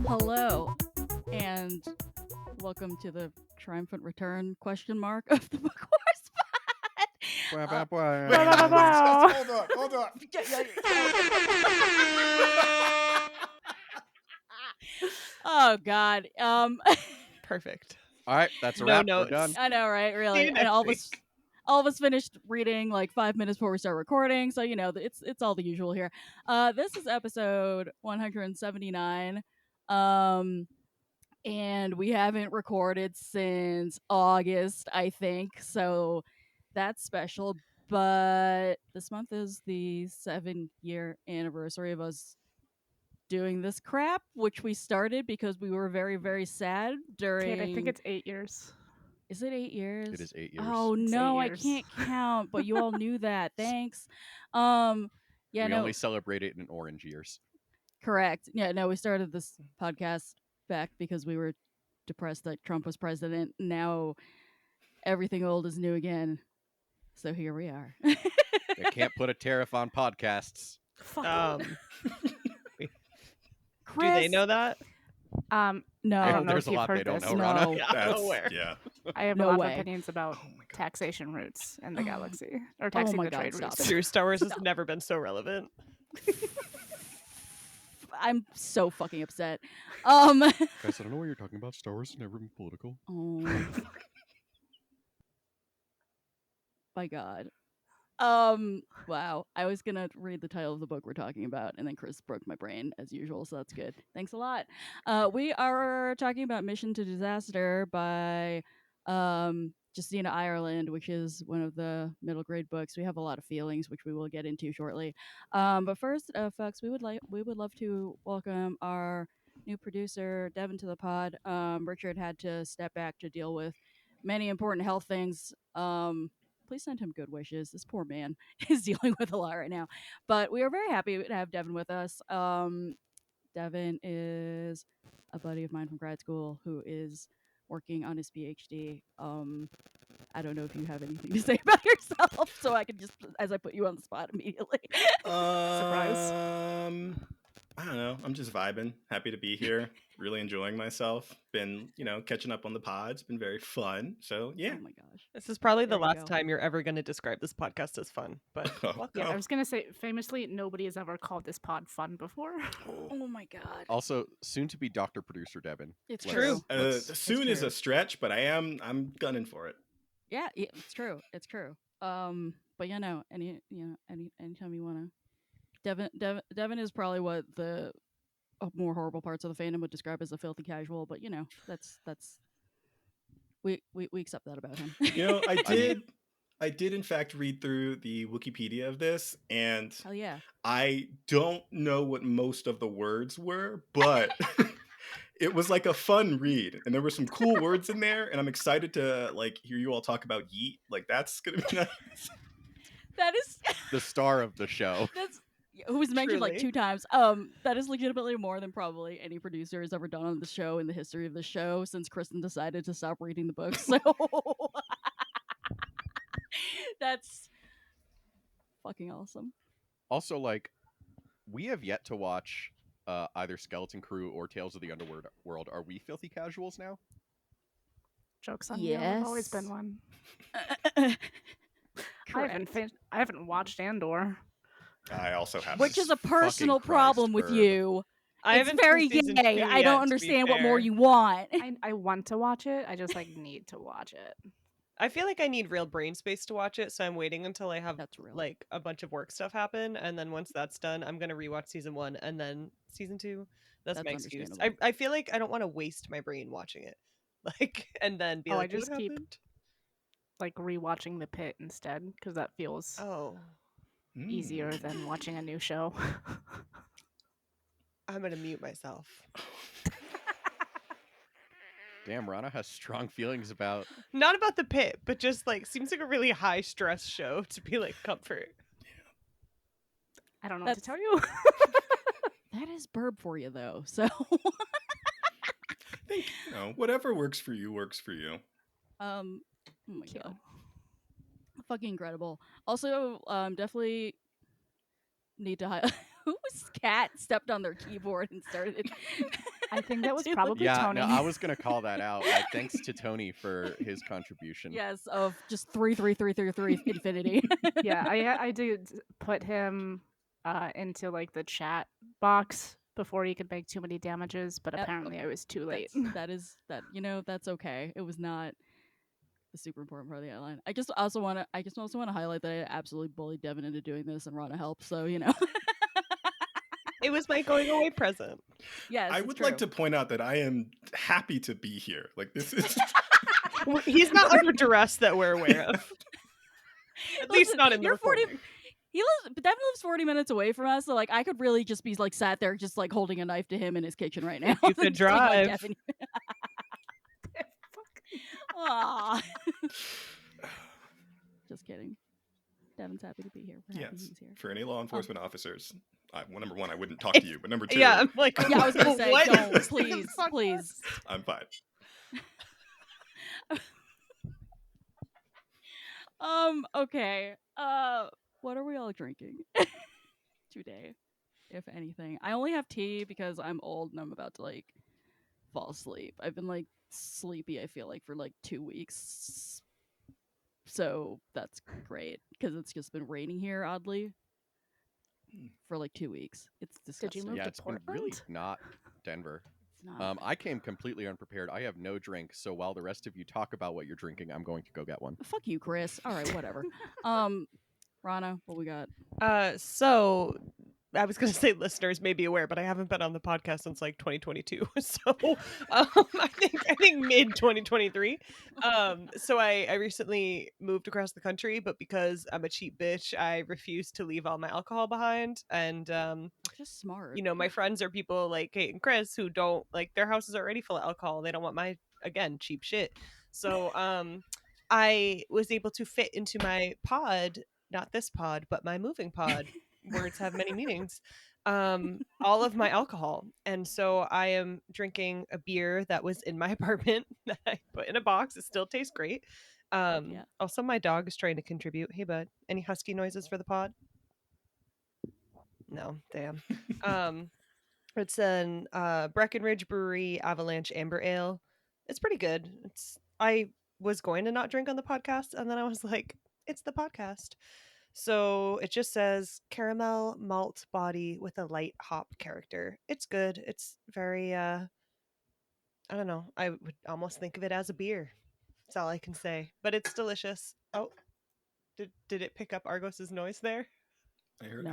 Hello, and welcome to the triumphant return question mark of the Book Wars Pod. Blah, blah, blah. Hold on. Oh God. Perfect. All right, that's a No wrap. notes. We're done. I know, right? See Really. you And next all of week. us finished reading like 5 minutes before we start recording, so you know it's all the usual here. This is episode 179. And we haven't recorded since August, I think. So that's special. But this month is the 7-year anniversary of us doing this crap, which we started because we were very, very sad during. Kate, I think it's 8 years. Is it 8 years? It is 8 years. Oh It's no, 8 I years. can't count. But you all knew that. Thanks. Yeah, we no, only celebrate it in orange years. correct. Yeah, no, we started this podcast back because we were depressed that Trump was president. Now everything old is new again. So here we are. They can't put a tariff on podcasts. Fuck. Do Chris, they know that? No, I don't know There's if a you've lot heard they don't this. know, Rana. No. Yeah, I'm That's, aware. yeah. I have No a lot way. of opinions about Oh my god. taxation routes in the galaxy, or taxing my the God, trade stop routes. it. True, Star Wars has Stop. never been so relevant. I'm so fucking upset. Guys, I don't know what you're talking about. Star Wars has never been political. Oh my God. Wow. I was gonna read the title of the book we're talking about, and then Chris broke my brain as usual, so that's good. Thanks a lot. We are talking about Mission to Disaster by Justina Ireland, which is one of the middle grade books. We have a lot of feelings, which we will get into shortly. But first, folks, we would love to welcome our new producer, Devin, to the pod. Richard had to step back to deal with many important health things. Please send him good wishes. This poor man is dealing with a lot right now. But we are very happy to have Devin with us. Devin is a buddy of mine from grad school who is working on his PhD. I don't know if you have anything to say about yourself, so I can just, as I put you on the spot immediately. I don't know. I'm just vibing. Happy to be here. Really enjoying myself. Been, catching up on the pods. Been very fun. So yeah. Oh my gosh. This is probably There the you last go. time you're ever going to describe this podcast as fun, but welcome. Yeah, I was gonna say, famously, nobody has ever called this pod fun before. Oh my God. Also, soon to be Dr. Producer Devin. It's Let's- true. let's- Soon is true. a stretch, but I'm gunning for it. Yeah, it's true. It's true. But anytime you wanna, Devin is probably what the more horrible parts of the fandom would describe as a filthy casual. But that's we accept that about him. I did in fact read through the Wikipedia of this, and Hell yeah. I don't know what most of the words were, but it was like a fun read, and there were some cool words in there, and I'm excited to hear you all talk about yeet. That's gonna be nice. That is The star of the show. that's who was mentioned like Truly. 2 times. That is legitimately more than probably any producer has ever done on the show in the history of the show since Kristen decided to stop reading the book. So that's fucking awesome. Also, we have yet to watch either Skeleton Crew or Tales of the Underworld. Are we filthy casuals now? Jokes on you. I've always Yes. been one. Correct. I haven't watched Andor. I also have Which this. is a personal Christ, problem with Herb. you. I It's haven't very seen season gay. 2 I yet, don't to be understand what more fair. you want. I want to watch it. I just need to watch it. I feel like I need real brain space to watch it, so I'm waiting until I have That's real. a bunch of work stuff happen, and then once that's done, I'm gonna rewatch season 1 and then season 2. That's my That's excuse. understandable. I feel like I don't want to waste my brain watching it, and then be I like, just what keep happened? Rewatching The Pit instead, because that feels Oh, easier than watching a new show. I'm gonna mute myself. Damn, Rana has strong feelings about. Not about The Pit, but just seems like a really high stress show to be comfort. I don't know what to That's- tell you. That is burb for you though. So I think, whatever works for you works for you. oh my Cute. god. Fucking incredible. Also, definitely need to highlight whose cat stepped on their keyboard and started. I think that was Dude, probably Yeah, Tony. no, I was gonna call that out. Like, thanks to Tony for his contribution. Yes, of just 3 infinity. Yeah, I did put him into like the chat box before he could make too many damages, but Yep. apparently I was too late. That's okay. It was not the super important part of the outline. I just also want to highlight that I absolutely bullied Devin into doing this, and Rana helped. So It was my going away present. yes, I it's would true. like to point out that I am happy to be here. Like, this is He's not under duress that we're aware of. At least Listen, not in the you're 40 recording. Devin lives 40 minutes away from us, so like I could really just be like sat there, just like holding a knife to him in his kitchen right now. You could Just being like, drive. Devin. Aw. Just kidding. Devin's happy to be here. We're happy yes. he's here. For any law enforcement officers, number one, I wouldn't talk to you, but number two, Yeah, I'm like, Yeah, I was gonna say, what? don't, This please, podcast? please. I'm fine. Okay. What are we all drinking today, if anything? I only have tea because I'm old and I'm about to like fall asleep. I've been like sleepy, I feel like, for like 2 weeks. So that's great because it's just been raining here oddly for like 2 weeks. It's disgusting. Did you move Yeah, to it's been Portland? really not Denver. It's not. I came completely unprepared. I have no drink, so while the rest of you talk about what you're drinking, I'm going to go get one. Fuck you, Chris. All right, whatever. Rana, what we got? So I was going to say listeners may be aware, but I haven't been on the podcast since like 2022. So I think mid 2023. So I recently moved across the country, but because I'm a cheap bitch, I refuse to leave all my alcohol behind. And Just smart. my friends are people like Kate and Chris who don't like their house is already full of alcohol. They don't want my cheap shit. So I was able to fit into my pod, not this pod, but my moving pod. Words have many meanings. All of my alcohol, and so I am drinking a beer that was in my apartment that I put in a box. It still tastes great. Yeah. Also, my dog is trying to contribute. Hey, bud, any husky noises for the pod? No, damn. It's an Breckenridge Brewery Avalanche Amber Ale. It's pretty good. I was going to not drink on the podcast, and then I was like, it's the podcast. So it just says caramel malt body with a light hop character. It's good. It's very I don't know. I would almost think of it as a beer. That's all I can say. But it's delicious. Oh, did it pick up Argos's noise there? I heard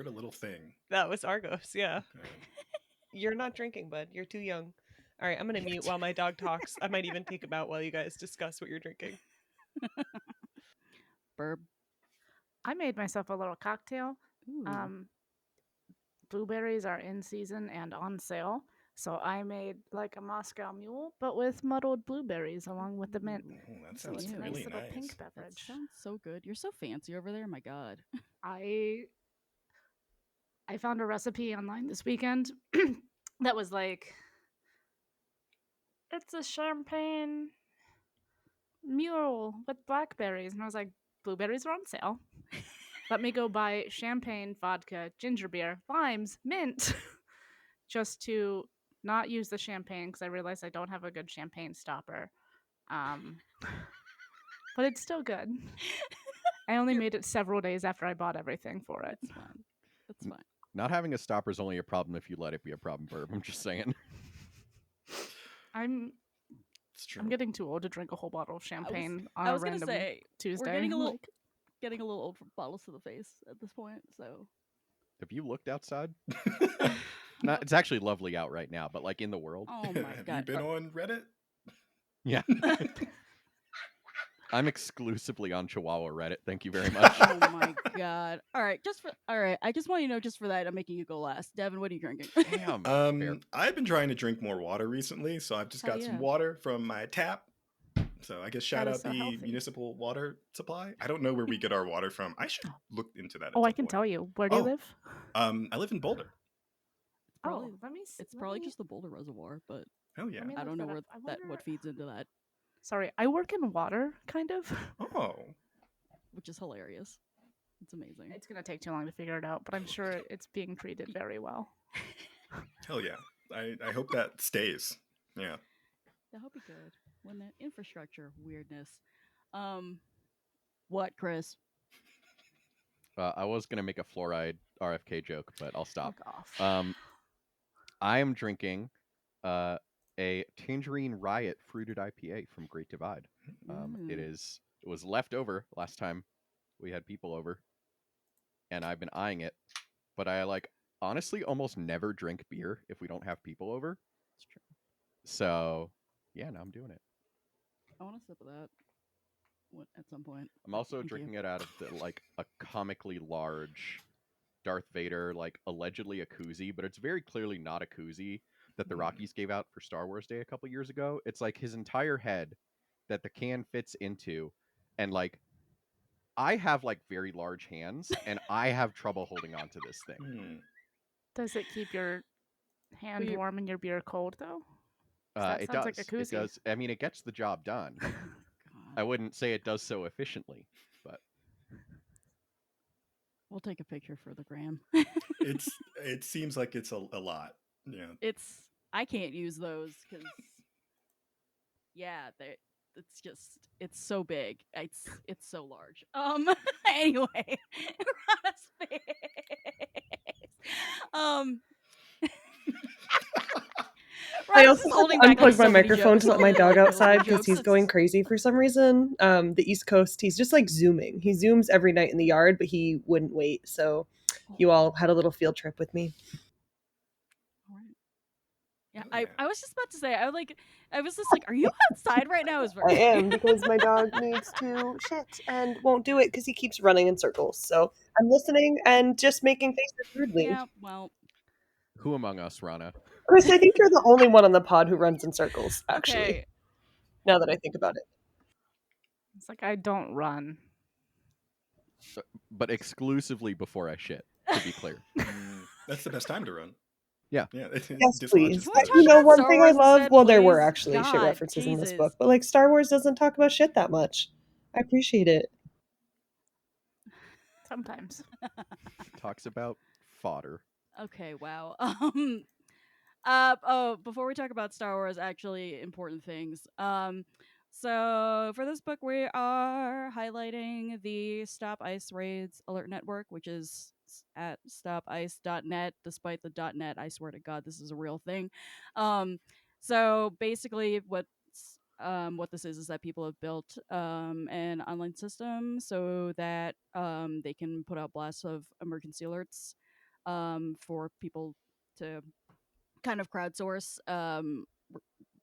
a little thing. That was Argos, yeah. Okay. You're not drinking, bud. You're too young. All right, I'm going to mute while my dog talks. I might even take him out while you guys discuss what you're drinking. Burb. I made myself a little cocktail. Ooh. Blueberries are in season and on sale. So I made like a Moscow Mule, but with muddled blueberries along with the mint. Oh, that So sounds it's a nice really little nice. pink That beverage. sounds so good. You're so fancy over there. My God. I found a recipe online this weekend that was like, it's a champagne mule with blackberries. And I was like, blueberries are on sale. Let me go buy champagne, vodka, ginger beer, limes, mint, just to not use the champagne because I realized I don't have a good champagne stopper. But it's still good. I only made it several days after I bought everything for it. That's fine. That's fine. Not having a stopper is only a problem if you let it be a problem, Burb. I'm just saying. It's true. I'm getting too old to drink a whole bottle of champagne on I a was gonna random say Tuesday. we're getting a little like, old for bottles to the face at this point. So Have you looked outside? It's actually lovely out right now, but like in the world. oh my Have God. you been on Reddit? Yeah. I'm exclusively on Chihuahua Reddit. Thank you very much. Oh my God. All right. I just want you to know just for that I'm making you go last. Devin, what are you drinking? Damn. Fair. I've been trying to drink more water recently, so I've just Hell got yeah. some water from my tap. So I guess That shout is out so the healthy. municipal water supply. I don't know where we get our water from. I should look into that at Oh, I some can point. tell you. Where do you Oh, live? I live in Boulder. Probably, Oh, let me see. it's probably just the Boulder Reservoir, but Hell yeah. Let me I don't look know that where up. I that wonder. what feeds into that, Sorry, I work in water, kind of. Oh, which is hilarious. It's amazing. It's gonna take too long to figure it out, but I'm sure it's being treated very well. hell yeah. I hope that stays. Yeah. That'll be good. When the infrastructure weirdness. What, Chris? I was gonna make a fluoride RFK joke, but I'll stop. Fuck off. I am drinking a Tangerine Riot fruited IPA from Great Divide. It was left over last time we had people over, and I've been eyeing it. But I honestly almost never drink beer if we don't have people over. It's true. So yeah, now I'm doing it. I want to sip of that at some point. I'm also Thank you. drinking it out of a comically large Darth Vader, allegedly a koozie, but it's very clearly not a koozie that the Rockies gave out for Star Wars Day a couple years ago. It's like his entire head that the can fits into, and I have very large hands, and I have trouble holding on to this thing. Hmm. Does it keep your hand you- warm and your beer cold though? 'Cause that It sounds does. like a koozie. It does. I mean, it gets the job done. God. I wouldn't say it does so efficiently, but We'll take a picture for the gram. It seems like it's a lot. Yeah. I can't use those because yeah, it's so big. It's so large. Anyway, Rana's face. I Rana's also just had holding to back unplug my so many microphone jokes to let my into, dog outside older because he's jokes. going crazy for some reason. The East Coast, he's just zooming. He zooms every night in the yard, but he wouldn't wait. So you all had a little field trip with me. All right. Yeah, Oh, yeah. I was just about to say, I was just like, are you outside right now? Is I am because my dog needs to shit and won't do it because he keeps running in circles. So I'm listening and just making faces rudely. Yeah, well, who among us, Rana? Chris, I think you're the only one on the pod who runs in circles, actually, okay. now that I think about it. It's like I don't run. But exclusively before I shit, to be clear. That's the best time to run. Yeah. Yeah. Yes, please. Can we talk You know, about one Star thing I Wars love, instead, well, there were please? actually shit God, references in this Jesus. book, but Star Wars doesn't talk about shit that much. I appreciate it. Sometimes. Talks about fodder. Okay, wow. Before we talk about Star Wars, actually important things. So for this book, we are highlighting the Stop Ice Raids Alert Network, which is at stopice.net. Despite the .net, I swear to God, this is a real thing. So basically, what this is that people have built an online system so that they can put out blasts of emergency alerts for people to kind of crowdsource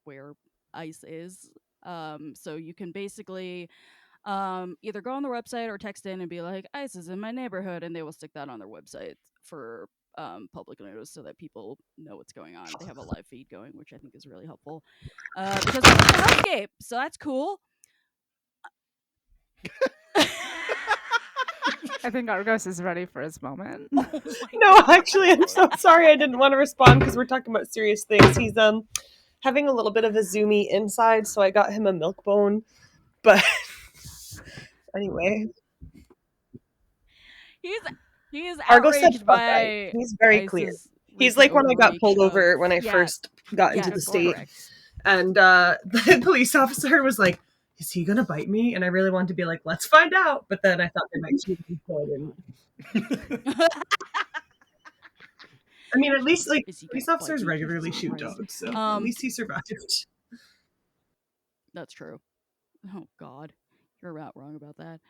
where ICE is. So you can basically either go on their website or text in and be like, ICE is in my neighborhood, and they will stick that on their website for public notice so that people know what's going on. They have a live feed going, which I think is really helpful because it's a hellscape, so that's cool. I think Argos is ready for his moment. Oh my No, God. actually, I'm so sorry. I didn't want to respond because we're talking about serious things. He's having a little bit of a zoomy inside, so I got him a milk bone. But anyway, He's Argo said outraged fuck ICE. by He's very clear. ICE's He's recent like when I got overreach pulled of- over when I yeah, first got into yes, the state. correct. And the police officer was like, is he gonna bite me? And I really wanted to be like, let's find out. But then I thought they might shoot me, so I didn't. I mean, at least Is he police gonna bite officers me? regularly Jesus shoot Christ. dogs, so at least he survived. That's true. Oh God, you're about wrong about that.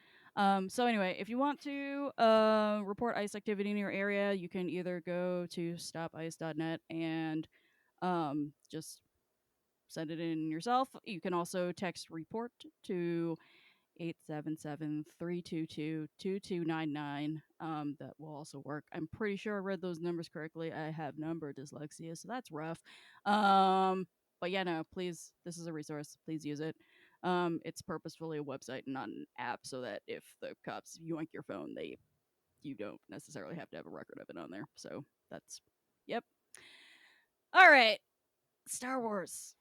So anyway, if you want to report ICE activity in your area, you can either go to stopice.net and just send it in yourself. You can also text report to 877-322-2299. That will also work. I'm pretty sure I read those numbers correctly. I have number dyslexia, so that's rough. But yeah, no, please, this is a resource. Please use it. It's purposefully a website and not an app, so that if the cops yoink your phone, you don't necessarily have to have a record of it on there. So that's yep. All right, Star Wars.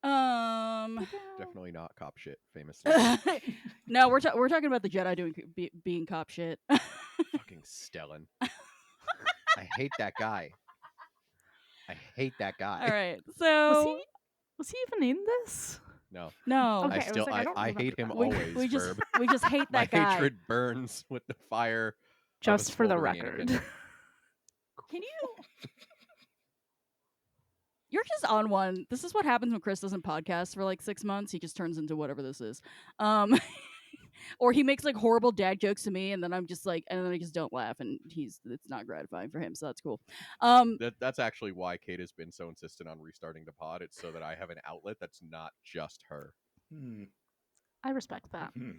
Definitely not cop shit, famously. No, we're talking about the Jedi being cop shit. Fucking Stellan. I hate that guy. I hate that guy. All right, Was so he even in this? No. no, Okay, I I was still like, I don't I remember hate him that. always, we just Verb. we just hate My that guy. hatred burns with the fire of a Just for the smoldering record. Anakin. Can you? You're just on one. This is what happens when Chris doesn't podcast for like 6 months. He just turns into whatever this is. Or he makes like horrible dad jokes to me, and then I'm just like, and then I just don't laugh, and it's not gratifying for him. So that's cool. That's actually why Kate has been so insistent on restarting the pod. It's so that I have an outlet that's not just her. Hmm. I respect that. Hmm.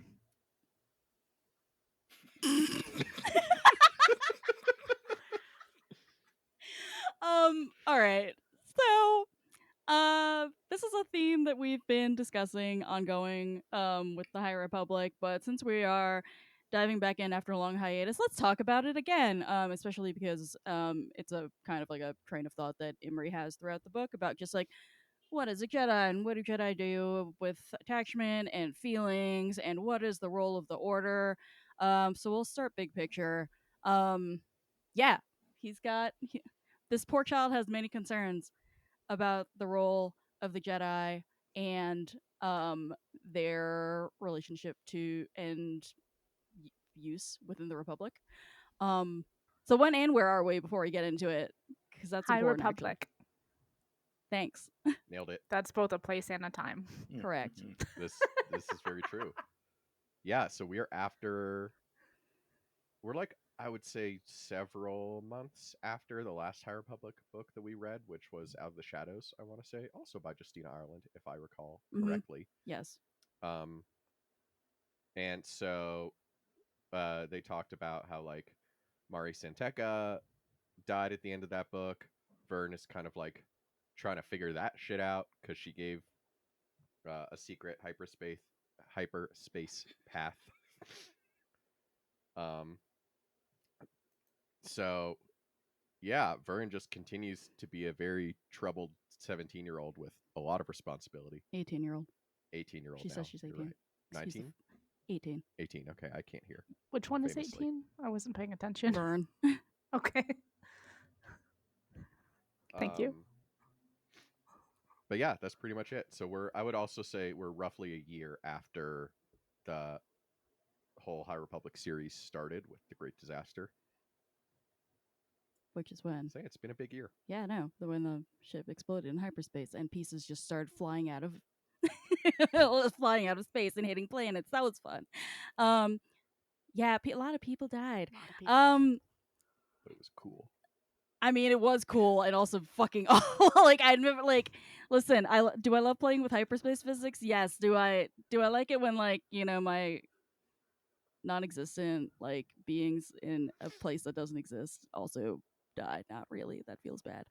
All right. So this is a theme that we've been discussing ongoing with the High Republic, but since we are diving back in after a long hiatus, let's talk about it again. Especially because it's a kind of like a train of thought that Imri has throughout the book about just like what is a Jedi and what do Jedi do with attachment and feelings and what is the role of the Order. So we'll start big picture. Yeah, this poor child has many concerns about the role of the Jedi and their relationship to and use within the Republic. So when and where are we before we get into it? Because that's High important. Actually. Republic. Thanks. Nailed it. That's both a place and a time. Correct. This is very true. Yeah, so we're like, I would say, several months after the last High Republic book that we read, which was Out of the Shadows, I want to say, also by Justina Ireland, if I recall correctly. Yes. Um, and so they talked about how like Mari Santeca died at the end of that book. Vern is kind of like trying to figure that shit out because she gave a secret hyperspace path. Um, so yeah, Vern just continues to be a very troubled 17-year-old with a lot of responsibility. 18-year-old. 18-year-old. She now. says she's 18. You're right. 19? 18. 18. Okay, I can't hear. Which one is Famously. 18? I wasn't paying attention. Burn. Okay. Thank you. But yeah, that's pretty much it. So I would also say we're roughly a year after the whole High Republic series started with the Great Disaster. Which is when? Say it's been a big year. Yeah, no. When the ship exploded in hyperspace and pieces just started flying out of flying out of space and hitting planets. That was fun. Yeah, a lot of people died. But it was cool. I mean, it was cool and also fucking awful. Like I remember, like, listen, I love playing with hyperspace physics. Yes. Do I like it when like my non-existent like beings in a place that doesn't exist also die? Not really. That feels bad.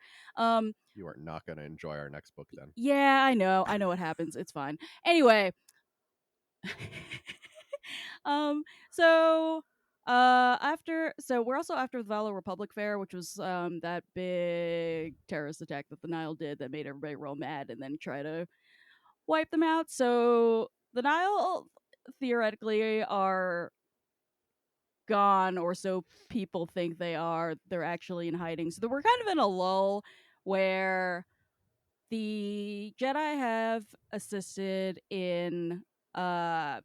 You are not going to enjoy our next book then. Yeah, I know what happens. It's fine. Anyway. So we're also after the Valor Republic Fair, which was that big terrorist attack that the Nile did that made everybody real mad and then try to wipe them out. So the Nile theoretically are gone, or so people think they are. They're actually in hiding. So we're kind of in a lull where the Jedi have assisted in trying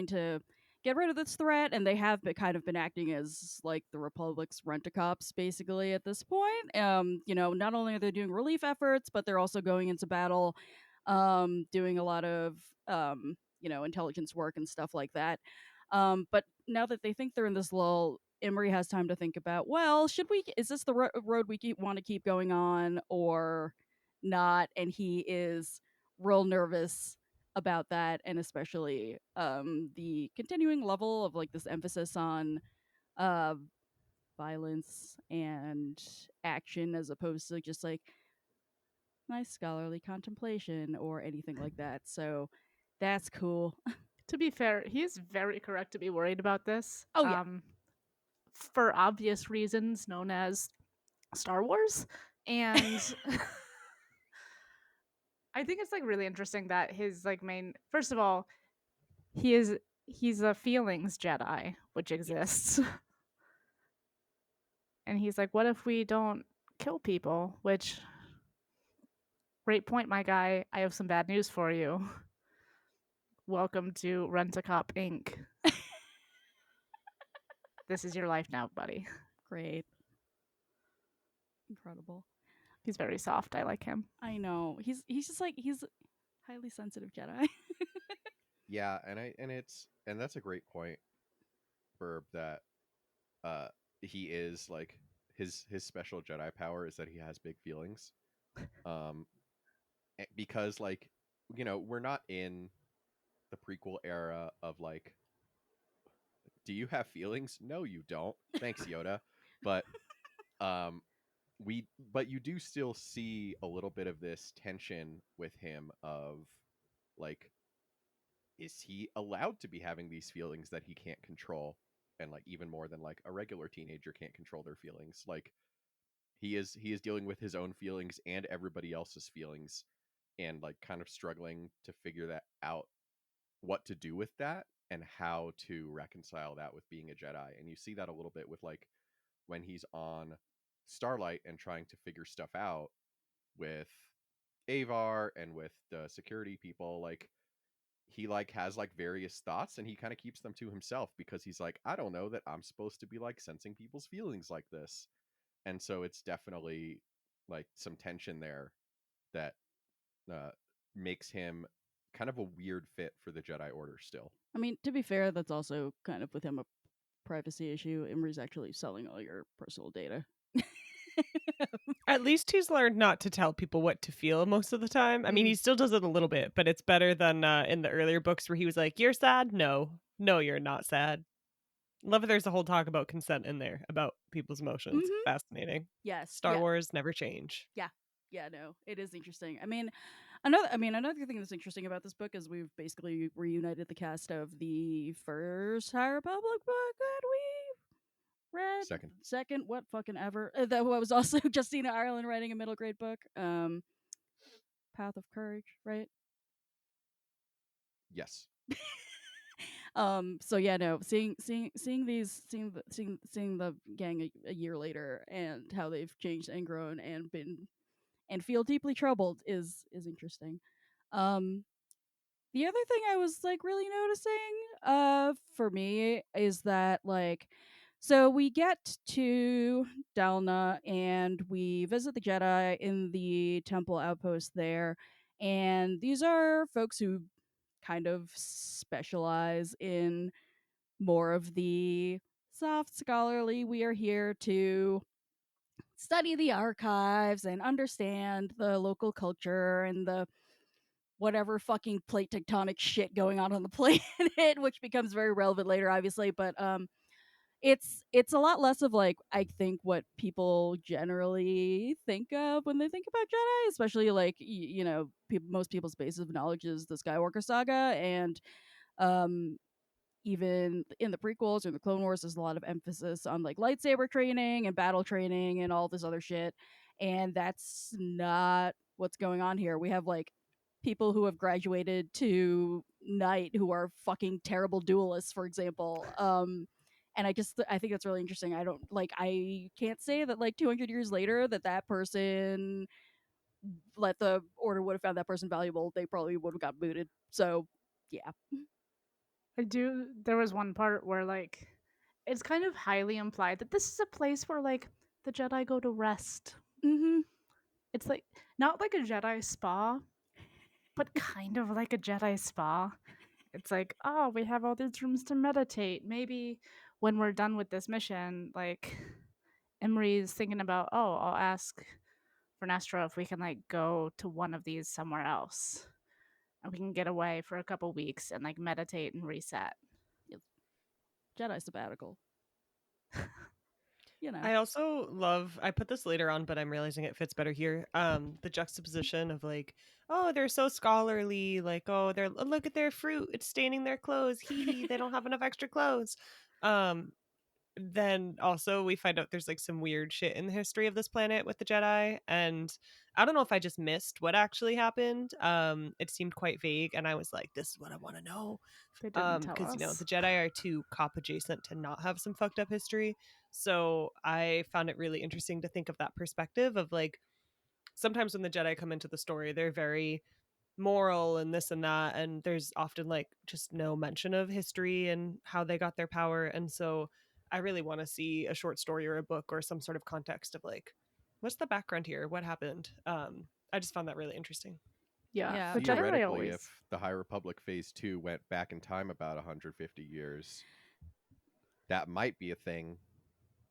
to get rid of this threat, and they have been acting as like the Republic's rent-a-cops basically at this point. Not only are they doing relief efforts, but they're also going into battle, doing a lot of intelligence work and stuff like that. But now that they think they're in this lull, Emery has time to think about, well, is this the road we want to keep going on or not? And he is real nervous about that, and especially the continuing level of like this emphasis on uh, violence and action as opposed to just like nice scholarly contemplation or anything like that. So that's cool. To be fair, he's very correct to be worried about this. Oh, yeah. For obvious reasons known as Star Wars. And I think it's like really interesting that his like main first of all, he's a feelings Jedi, which exists. And he's like, what if we don't kill people? Which great point, my guy. I have some bad news for you. Welcome to Rent a Cop Inc. This is your life now, buddy. Great. Incredible. He's very soft. I like him. I know. He's just like he's highly sensitive Jedi. Yeah, and that's a great point, Burb, that uh he is like his special Jedi power is that he has big feelings. Um because like we're not in the prequel era of like, do you have feelings? No, you don't. Thanks, Yoda. But um we but you do still see a little bit of this tension with him of like, is he allowed to be having these feelings that he can't control? And like even more than like a regular teenager can't control their feelings. Like he is dealing with his own feelings and everybody else's feelings, and like kind of struggling to figure that out, what to do with that and how to reconcile that with being a Jedi. And you see that a little bit with like when he's on Starlight and trying to figure stuff out with Avar and with the security people. Like he like has like various thoughts and he kind of keeps them to himself because he's like, I don't know that I'm supposed to be like sensing people's feelings like this. And so it's definitely like some tension there that uh, makes him kind of a weird fit for the Jedi Order still. I mean, to be fair, that's also kind of with him a privacy issue. Imri's actually selling all your personal data. At least he's learned not to tell people what to feel most of the time. I mean, he still does it a little bit, but it's better than in the earlier books where he was like, "You're sad? No. No, you're not sad." Love that there's a whole talk about consent in there, about people's emotions. Mhm. Fascinating. Yes. Star Yeah. Wars never change. Yeah, no, it is interesting. Another thing that's interesting about this book is we've basically reunited the cast of the first High Republic book that we read. Second, what fucking ever. That was also Justina Ireland writing a middle grade book. Path of Courage, right? yes. So yeah, no, seeing the gang a year later and how they've changed and grown and been and feel deeply troubled is interesting. Um, the other thing I was like really noticing for me is that like so we get to Dalna and we visit the Jedi in the temple outpost there, and these are folks who kind of specialize in more of the soft scholarly, we are here to study the archives and understand the local culture and the whatever fucking plate tectonic shit going on the planet, which becomes very relevant later, obviously. But it's a lot less of like I think what people generally think of when they think about Jedi, especially like most people's basis of knowledge is the Skywalker saga, and um even in the prequels or the Clone Wars, there's a lot of emphasis on like lightsaber training and battle training and all this other shit. And that's not what's going on here. We have like people who have graduated to Knight who are fucking terrible duelists, for example. And I think that's really interesting. I can't say that like 200 years later that person let the order would have found that person valuable. They probably would have got booted. So yeah. There was one part where like it's kind of highly implied that this is a place where like the Jedi go to rest. Mm-hmm. It's like not like a Jedi spa, but kind of like a Jedi spa. It's like, oh, we have all these rooms to meditate. Maybe when we're done with this mission, like Emery's thinking about, oh, I'll ask Vernestra if we can like go to one of these somewhere else. And we can get away for a couple weeks and like meditate and reset. Jedi Sabbatical. you know. I also love, I put this later on, but I'm realizing it fits better here. The juxtaposition of like, oh, they're so scholarly, like, oh, they're look at their fruit, it's staining their clothes. Hee hee, they don't have enough extra clothes. Um, then also we find out there's like some weird shit in the history of this planet with the Jedi, and I don't know if I just missed what actually happened. It seemed quite vague, and I was like, this is what I want to know. They didn't tell Because us. the Jedi are too cop adjacent to not have some fucked up history. So I found it really interesting to think of that perspective of like, sometimes when the Jedi come into the story, they're very moral and this and that, and there's often like just no mention of history and how they got their power. And so I really want to see a short story or a book or some sort of context of like, what's the background here, what happened. I just found that really interesting. Yeah, Yeah. the Jedi Theoretically, always. if the High Republic Phase 2 went back in time about 150 years, that might be a thing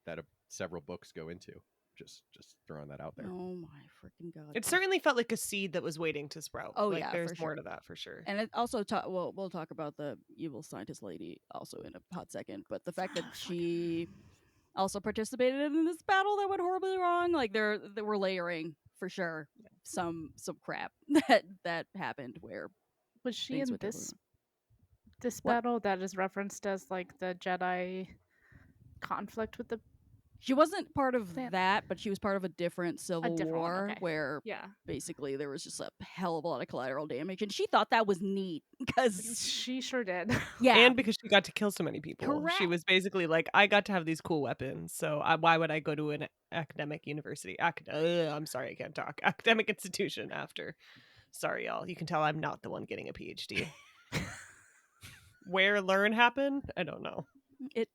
that several books go into. Just throwing that out there. Oh my freaking god. It certainly felt like a seed that was waiting to sprout. Oh like yeah, there's for more sure. to that for sure. And it also we'll talk about the evil scientist lady also in a hot second, but the fact that she also participated in this battle that went horribly wrong, like they were layering for sure some crap that happened where Was she things in went terribly this What? battle that is referenced as like the Jedi conflict with the She wasn't part of Plan- that, but she was part of a different civil different one, war okay. where yeah? basically there was just a hell of a lot of collateral damage, and she thought that was neat because She sure did. yeah, And because she got to kill so many people, correct. she was basically like, I got to have these cool weapons, so why would I go to an academic university? I'm sorry, I can't talk. Academic institution after. Sorry, y'all. You can tell I'm not the one getting a PhD. Where learn happen? I don't know. It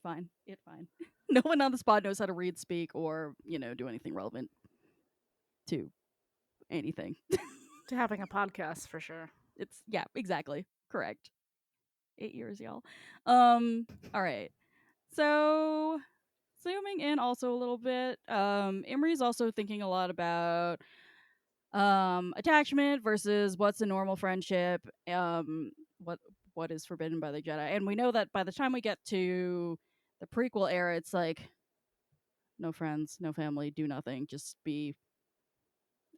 fine. It fine. No one on the spot knows how to read, speak, or do anything relevant to anything. To having a podcast for sure. It's yeah, exactly correct. 8 years, y'all. All right. So zooming in also a little bit, Imri's also thinking a lot about attachment versus what's a normal friendship, what is forbidden by the Jedi. And we know that by the time we get to the prequel era, it's like no friends, no family, do nothing, just be,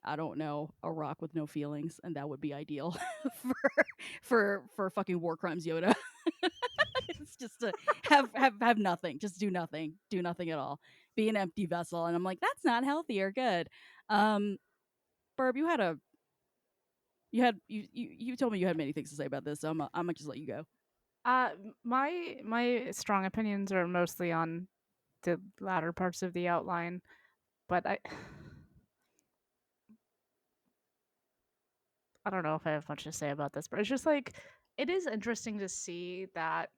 I don't know, a rock with no feelings, and that would be ideal for fucking war crimes Yoda. It's just to have nothing, just do nothing at all, be an empty vessel. And I'm like, that's not healthy or good. Burb, you told me you had many things to say about this, so I'm gonna just let you go. My strong opinions are mostly on the latter parts of the outline, but I don't know if I have much to say about this, but it's just like it is interesting to see that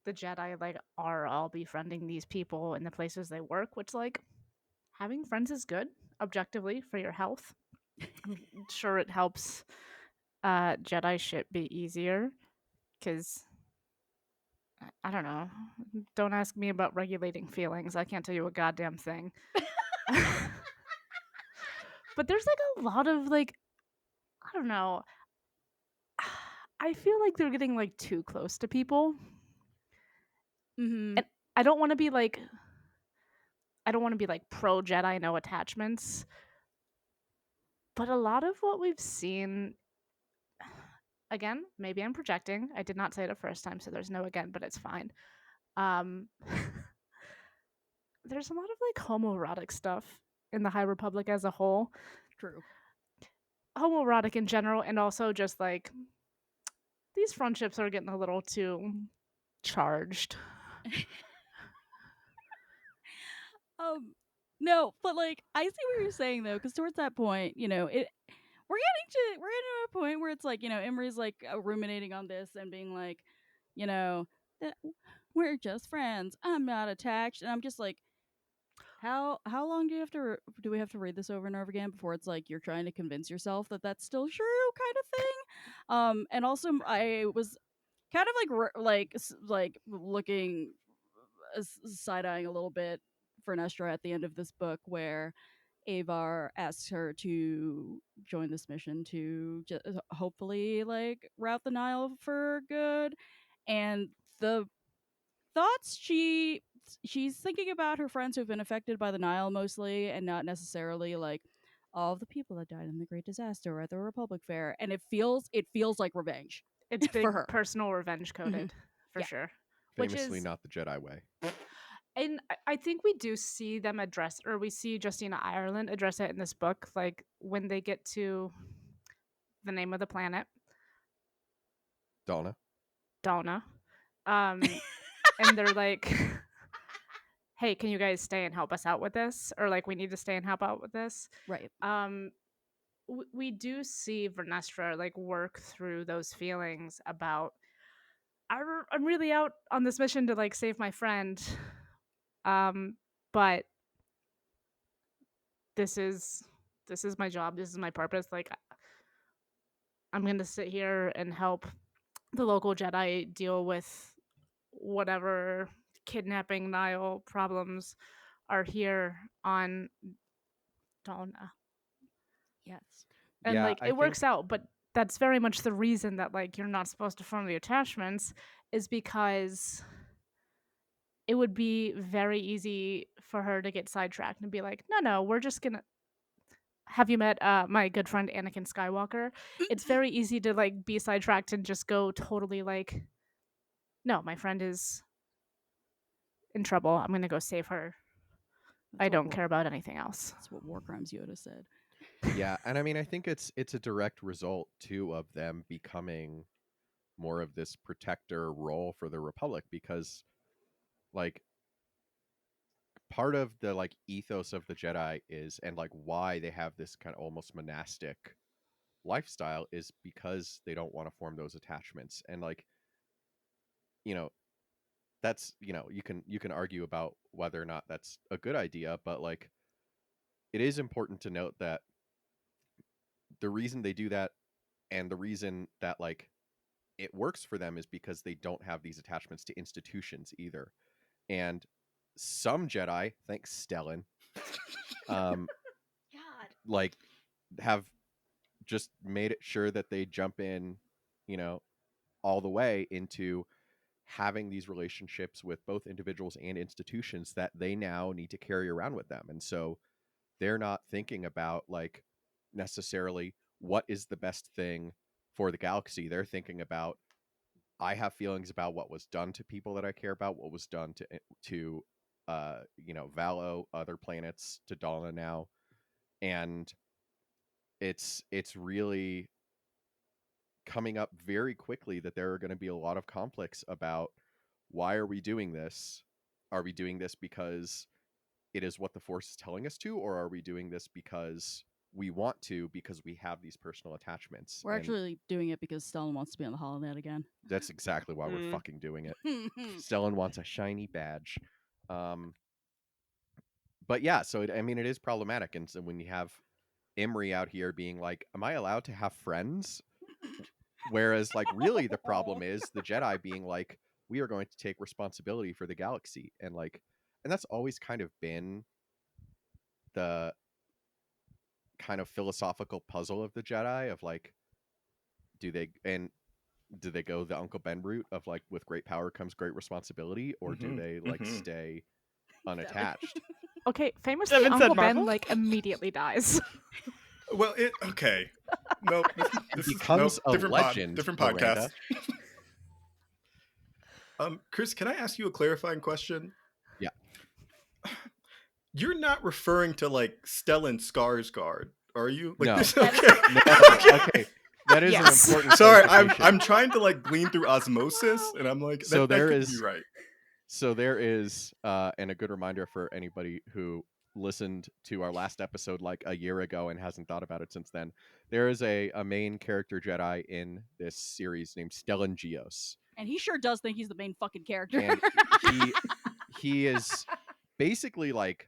the Jedi like are all befriending these people in the places they work, which like having friends is good objectively for your health. I'm sure it helps Jedi shit be easier because I don't know. Don't ask me about regulating feelings. I can't tell you a goddamn thing. But there's like a lot of like I don't know. I feel like they're getting like too close to people. Mm-hmm. And I don't want to be like pro Jedi no attachments. But a lot of what we've seen again, maybe I'm projecting. I did not say it the first time, so there's no again, but it's fine. Um there's a lot of like homoerotic stuff in the High Republic as a whole. True. Homoerotic in general, and also just like these friendships are getting a little too charged. No, but like I see what you're saying though, because towards that point, we're getting to a point where it's like, Imri's like ruminating on this and being like, that we're just friends. I'm not attached, and I'm just like, how long do we have to read this over and over again before it's like you're trying to convince yourself that that's still true, kind of thing. And also I was kind of like looking side eyeing a little bit for Nestra at the end of this book, where Avar asks her to join this mission to hopefully like route the Nile for good, and the thoughts she she's thinking about her friends who've been affected by the Nile mostly, and not necessarily like all of the people that died in the Great Disaster or at the Republic Fair. And it feels like revenge It's for big her. personal revenge coded for Yeah. sure. Which Famously is, not the Jedi way. and I think we do see them address, or we see Justina Ireland address it in this book, like when they get to the name of the planet, Donna. Donna, and they're like, "Hey, can you guys stay and help us out with this?" Or like, "We need to stay and help out with this." Right. We do see Vernestra like work through those feelings about I'm really out on this mission to like save my friend, but this is my job, this is my purpose. Like I'm gonna sit here and help the local Jedi deal with whatever kidnapping Nile problems are here on Donna. Yes. And Yeah, like I it think works out, but that's very much the reason that like you're not supposed to form the attachments, is because it would be very easy for her to get sidetracked and be like, no, we're just gonna have you met my good friend Anakin Skywalker? It's very easy to like be sidetracked and just go totally like, no, my friend is in trouble, I'm gonna go save her. I don't care about anything else. That's what War Crimes Yoda said. Yeah, and I mean, I think it's a direct result too of them becoming more of this protector role for the Republic, because like part of the like ethos of the Jedi is, and like why they have this kind of almost monastic lifestyle, is because they don't want to form those attachments. And like, you know, that's, you can argue about whether or not that's a good idea, but like it is important to note that the reason they do that, and the reason that like it works for them, is because they don't have these attachments to institutions either. And some Jedi, thanks Stellan, um, God. like have just made it sure that they jump in, you know, all the way into having these relationships with both individuals and institutions that they now need to carry around with them. And so they're not thinking about like necessarily what is the best thing for the galaxy. They're thinking about, I have feelings about what was done to people that I care about, what was done to Valo, other planets, to Donna now. And it's really coming up very quickly that there are going to be a lot of conflicts about, why are we doing this? Are we doing this because it is what the Force is telling us to, or are we doing this because we want to, because we have these personal attachments? We're And actually doing it because Stellan wants to be on the holonet again. that's exactly why we're fucking doing it. Stellan wants a shiny badge. But yeah, so I mean, it is problematic. And so when you have Imri out here being like, am I allowed to have friends? Whereas like really the problem is the Jedi being like, we are going to take responsibility for the galaxy. And that's always kind of been the kind of philosophical puzzle of the Jedi, of like, do they go the Uncle Ben route of like, with great power comes great responsibility, or do they like stay unattached? Okay, famously, Devin said Uncle Ben Marvel? like immediately dies. Well, okay. Nope. This is becomes a different legend, different Miranda. podcast. Chris, can I ask you a clarifying question? Yeah. You're not referring to like Stellan Skarsgård, are you? Like No. this? That is- No, okay. That is Yes. an important Sorry, clarification. I'm trying to like glean through osmosis, and I'm like, So that there could is- be right. So there is, and a good reminder for anybody who listened to our last episode like a year ago and hasn't thought about it since then, there is a main character Jedi in this series named Stellan Gios. And he sure does think he's the main fucking character. And he is basically like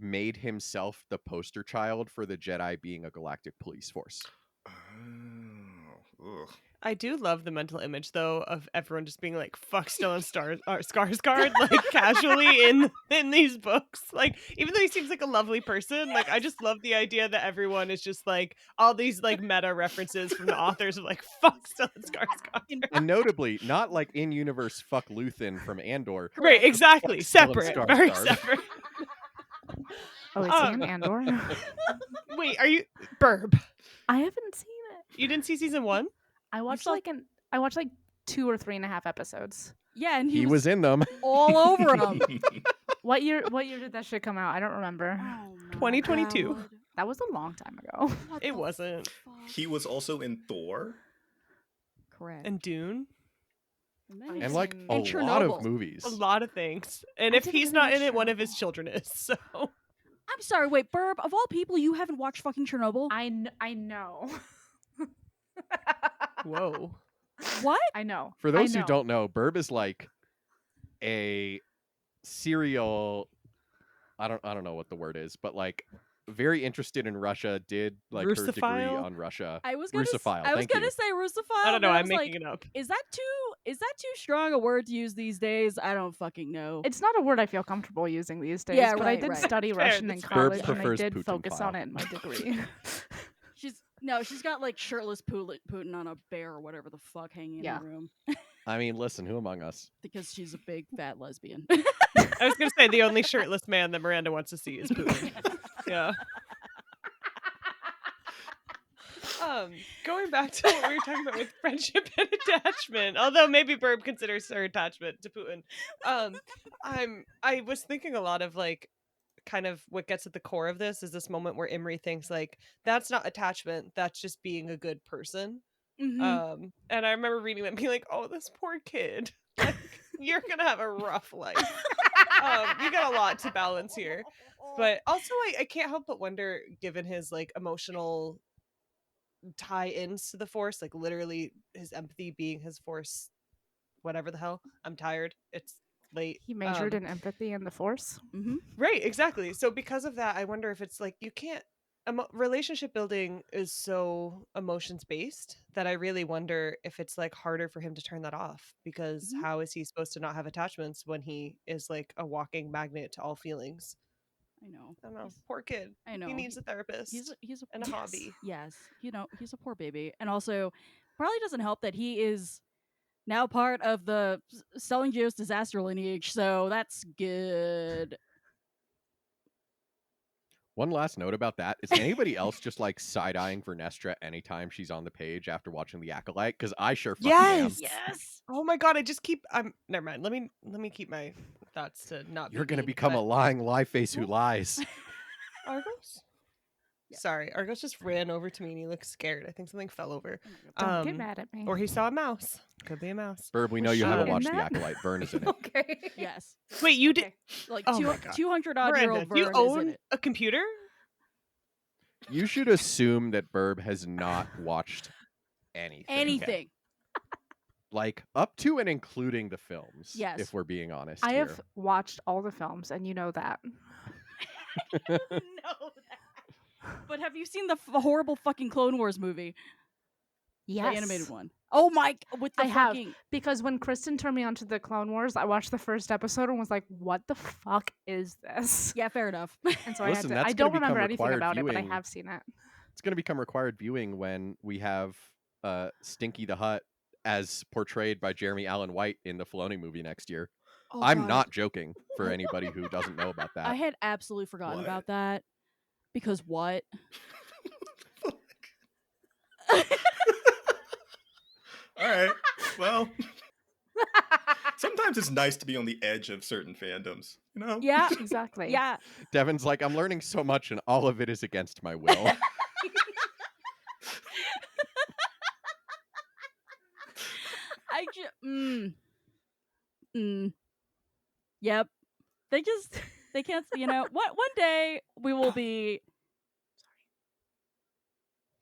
made himself the poster child for the Jedi being a galactic police force. Oh, ugh. I do love the mental image though of everyone just being like "fuck Stellan Skarsgård" like casually in these books. Like even though he seems like a lovely person, like I just love the idea that everyone is just like all these like meta references from the authors of like "fuck Stellan Skarsgård." And notably, not like in universe fuck Luthen from Andor. Right, exactly, Fuck Stellan separate, very Skarsgård. separate. Oh, is he in Andor? Wait, are you Burb? I haven't seen it. You didn't see season 1? I watched saw- I watched like 2 or 3.5 episodes. Yeah, and He was in them. all over him. What year did that shit come out? I don't remember. Oh, my 2022. God. That was a long time ago. What It the wasn't. fuck? He was also in Thor. Correct. And Dune, And like a And lot of Chernobyl. movies. a lot of things. And I if didn't he's even not watch in it, one of his Chernobyl. children is. So I'm sorry, wait, Burb, of all people, you haven't watched fucking Chernobyl? I know. whoa. What? I know. For I those who know. don't know, Burb is like a serial I don't know what the word is, but like very interested in Russia, did like her degree Russophile? on Russia. I was gonna Russophile, I was thank gonna you. say Russophile. I don't know. but I'm was making like, it up. Is that too strong a word to use these days? I don't fucking know. It's not a word I feel comfortable using these days, Yeah, but I right, did right. study Fair, Russian in that's fair. college, Burb and I prefers did Putin focus file. on it in my degree. She's got like shirtless Putin on a bear or whatever the fuck hanging Yeah. in the room I mean, listen, who among us? because she's a big fat lesbian. I was gonna say the only shirtless man that Miranda wants to see is Putin. Yeah. Going back to what we were talking about with friendship and attachment, although maybe Burb considers her attachment to Putin. I was thinking a lot of like kind of what gets at the core of this is this moment where Imri thinks like that's not attachment, that's just being a good person. Mhm. And I remember reading that and being like, oh, this poor kid. Like, you're gonna have a rough life. You got a lot to balance here. But also I can't help but wonder, given his like emotional tie-ins to the force, like literally his empathy being his force, whatever the hell. I'm tired. It's late. He majored in empathy and the Force. Mhm. Right, exactly. So because of that, I wonder if it's like you can't relationship building is so emotions based that I really wonder if it's like harder for him to turn that off, because Mhm. how is he supposed to not have attachments when he is like a walking magnet to all feelings? I know. I don't know. Poor kid. I know. He needs a therapist. He's a and a yes, hobby. Yes, he's a poor baby, and also probably doesn't help that he is now part of the Selling Geos disaster lineage. So that's good. One last note about that. Is anybody else just like side-eyeing Vernestra anytime she's on the page after watching The Acolyte? Because I sure fucking am. Yes. Oh my god, I just keep never mind. Let me keep my thoughts to not be You're gonna mean, become a but- lying lie face who lies. Argos? Yeah. Sorry, Argos just ran over to me and he looked scared. I think something fell over. Don't get mad at me. Or he saw a mouse. Could be a mouse. Burb, we know Was you she haven't in watched The that? Acolyte. Vern is in it. Okay. Yes, Wait, you did Okay. like Oh my God. 200 odd year Miranda, old do you Vern is in own it. a computer? You should assume that Burb has not watched anything. Anything. Like, Like up to and including the films. Yes. If we're being honest. I here. have watched all the films, and you know that. No, but have you seen the horrible fucking Clone Wars movie? Yes. The animated one. Oh my! With the I have. fucking Because when Kristen turned me onto the Clone Wars, I watched the first episode and was like, "What the fuck is this?" yeah, fair enough. And so Listen, I that's had to. I gonna don't remember become anything required about it, but I viewing. have seen it. It's going to become required viewing when we have Stinky the Hut as portrayed by Jeremy Allen White in the Filoni movie next year. Oh, I'm God. not joking for anybody who doesn't know about that. I had absolutely forgotten What? about that. Because what? All right. Well, sometimes it's nice to be on the edge of certain fandoms, you know? Yeah, Exactly. yeah. Devin's like, I'm learning so much and all of it is against my will. I just Yep. They can't, one day we will be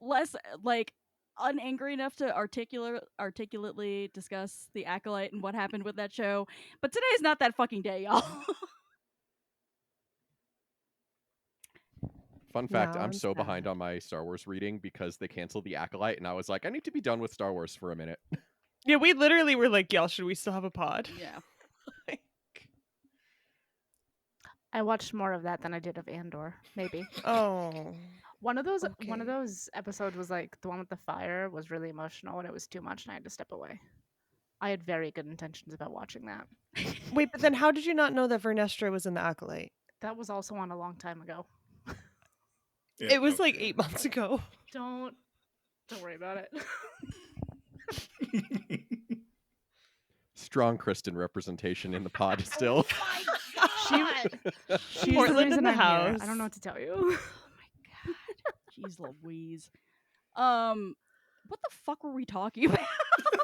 less like unangry enough to articulately discuss The Acolyte and what happened with that show. But today's not that fucking day, y'all. Fun fact, Now I'm I'm so behind sad. on my Star Wars reading because they canceled The Acolyte, and I was like, I need to be done with Star Wars for a minute. Yeah, we literally were like, y'all, should we still have a pod? Yeah. Like, I watched more of that than I did of Andor. Maybe oh. one of those Okay. episodes was like the one with the fire was really emotional and it was too much and I had to step away. I had very good intentions about watching that. Wait, but then how did you not know that Vernestra was in the Acolyte? That was also on a long time ago. It was like okay. 8 months ago. Don't worry about it. Strong Kristen representation in the pod still. She's the Portland in reason the I'm here. I house. don't know what to tell you. Oh my god. Jeez Louise. What the fuck were we talking about?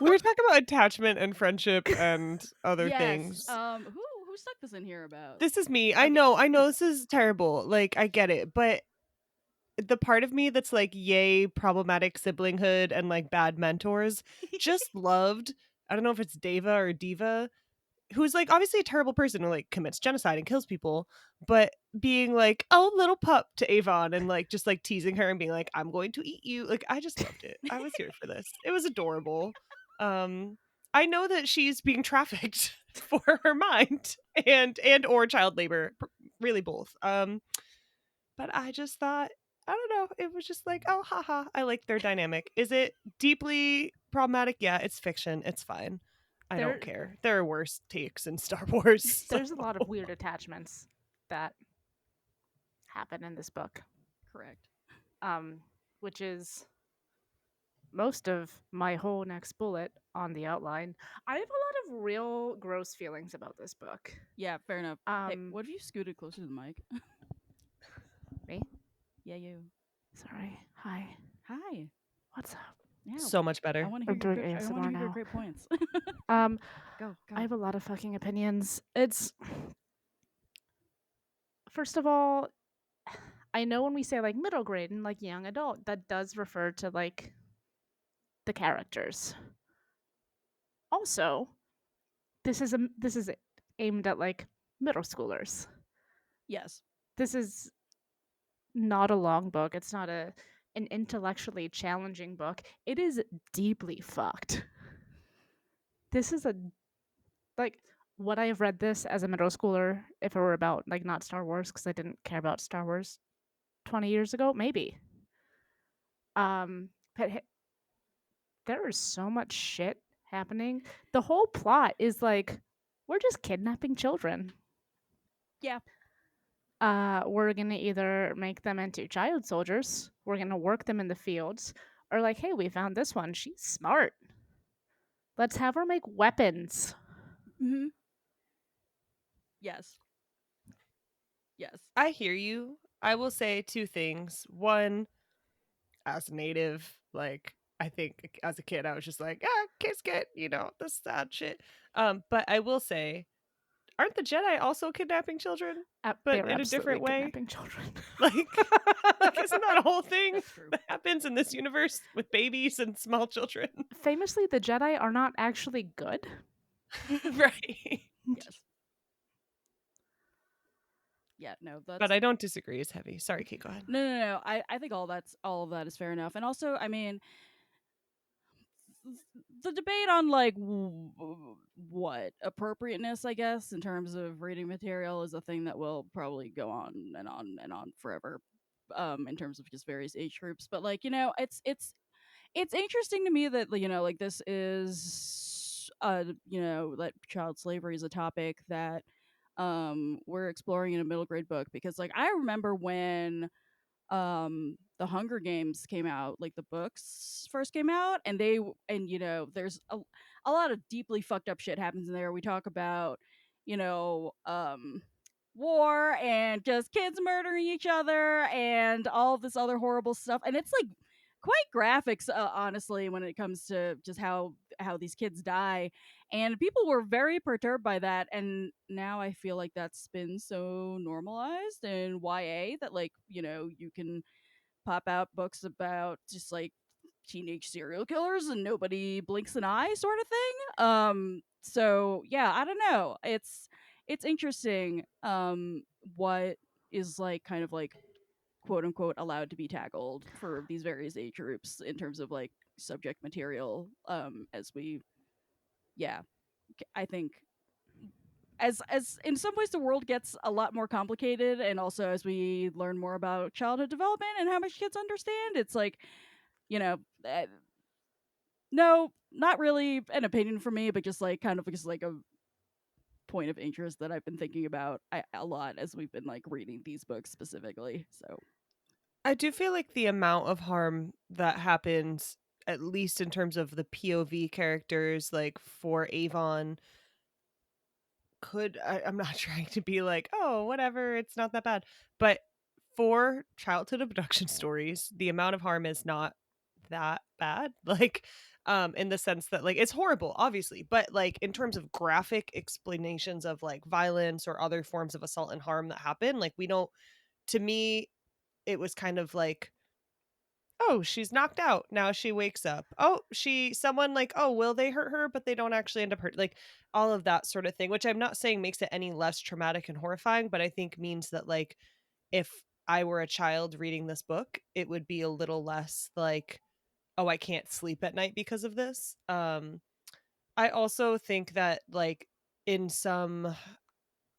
We were talking about attachment and friendship and other Yes. things. Who stuck this in here about? This is me. I know this is terrible. Like, I get it. But the part of me that's like, yay, problematic siblinghood and like bad mentors, just loved, I don't know if it's Deva or Diva, who's like obviously a terrible person who like commits genocide and kills people, but being like, oh, little pup to Avon and like just like teasing her and being like, I'm going to eat you. Like, I just loved it. I was here for this. It was adorable. I know that she's being trafficked for her mind and or child labor, really both. But I just thought, I don't know, it was just like, oh, haha, I like their dynamic. Is it deeply problematic? Yeah, it's fiction. It's fine. I There- don't care. There are worse takes in Star Wars. There's a lot of weird attachments that happen in this book. Correct. Which is most of my whole next bullet on the outline. I have a lot of real gross feelings about this book. Yeah, fair enough. Hey, Um, what if you scooted closer to the mic? Me? Yeah, you. Sorry. Hi. Hi. What's up? Yeah. So much I better. want to I'm hear doing your, I want to ASMR hear your now. great points. Go. Go. I have a lot of fucking opinions. It's first of all, I know when we say like middle grade and like young adult, that does refer to like the characters. Also, this is aimed at like middle schoolers. Yes. This is not a long book. It's not an intellectually challenging book. It is deeply fucked. This is like, would I have read this as a middle schooler if it were about like not Star Wars because I didn't care about Star Wars 20 years ago? Maybe. But there is so much shit happening. The whole plot is like, we're just kidnapping children. Yeah. We're gonna either make them into child soldiers, we're gonna work them in the fields, or like, hey, we found this one. She's smart. Let's have her make weapons. Mm-hmm. Yes. Yes. I hear you. I will say two things. One, as a native, like, I think as a kid I was just like, kids get, this sad shit. But I will say, aren't the Jedi also kidnapping children? But They're in a different absolutely way? kidnapping children. Like, isn't that a whole thing That's true. that happens in this universe with babies and small children? Famously, the Jedi are not actually good. Right. Yes. Yeah, no, that's But I don't disagree. It's heavy. Sorry, Kate, go ahead. no. I think all of that is fair enough. And also, I mean, the debate on like what appropriateness, I guess, in terms of reading material is a thing that will probably go on and on and on forever. In terms of just various age groups, but like it's interesting to me that like this is that child slavery is a topic that we're exploring in a middle grade book, because like I remember when the Hunger Games came out, like the books first came out, and there's a lot of deeply fucked up shit happens in there. We talk about you know war and just kids murdering each other and all this other horrible stuff, and it's like quite graphic, honestly, when it comes to just how these kids die, and people were very perturbed by that. And now I feel like that's been so normalized in YA that like you can pop out books about just like teenage serial killers and nobody blinks an eye, sort of thing. So yeah, I don't know, it's interesting what is like kind of like quote unquote allowed to be tackled for these various age groups in terms of like subject material. As we, yeah, I think as in some ways the world gets a lot more complicated, and also as we learn more about childhood development and how much kids understand, it's like, you know, uh, no, not really an opinion for me, but just like kind of just like a point of interest that I've been thinking about a lot as we've been like reading these books specifically. So I do feel like the amount of harm that happens, at least in terms of the POV characters, like for Avon, I'm not trying to be like, oh, whatever, it's not that bad. But for childhood abduction stories, the amount of harm is not that bad. Like, in the sense that like it's horrible, obviously, but like in terms of graphic explanations of like violence or other forms of assault and harm that happen, like we don't, to me, it was kind of like, oh, she's knocked out. Now she wakes up. Oh, someone like, oh, will they hurt her? But they don't actually end up hurt. Like all of that sort of thing, which I'm not saying makes it any less traumatic and horrifying, but I think means that like if I were a child reading this book, it would be a little less like, oh, I can't sleep at night because of this. I also think that like in some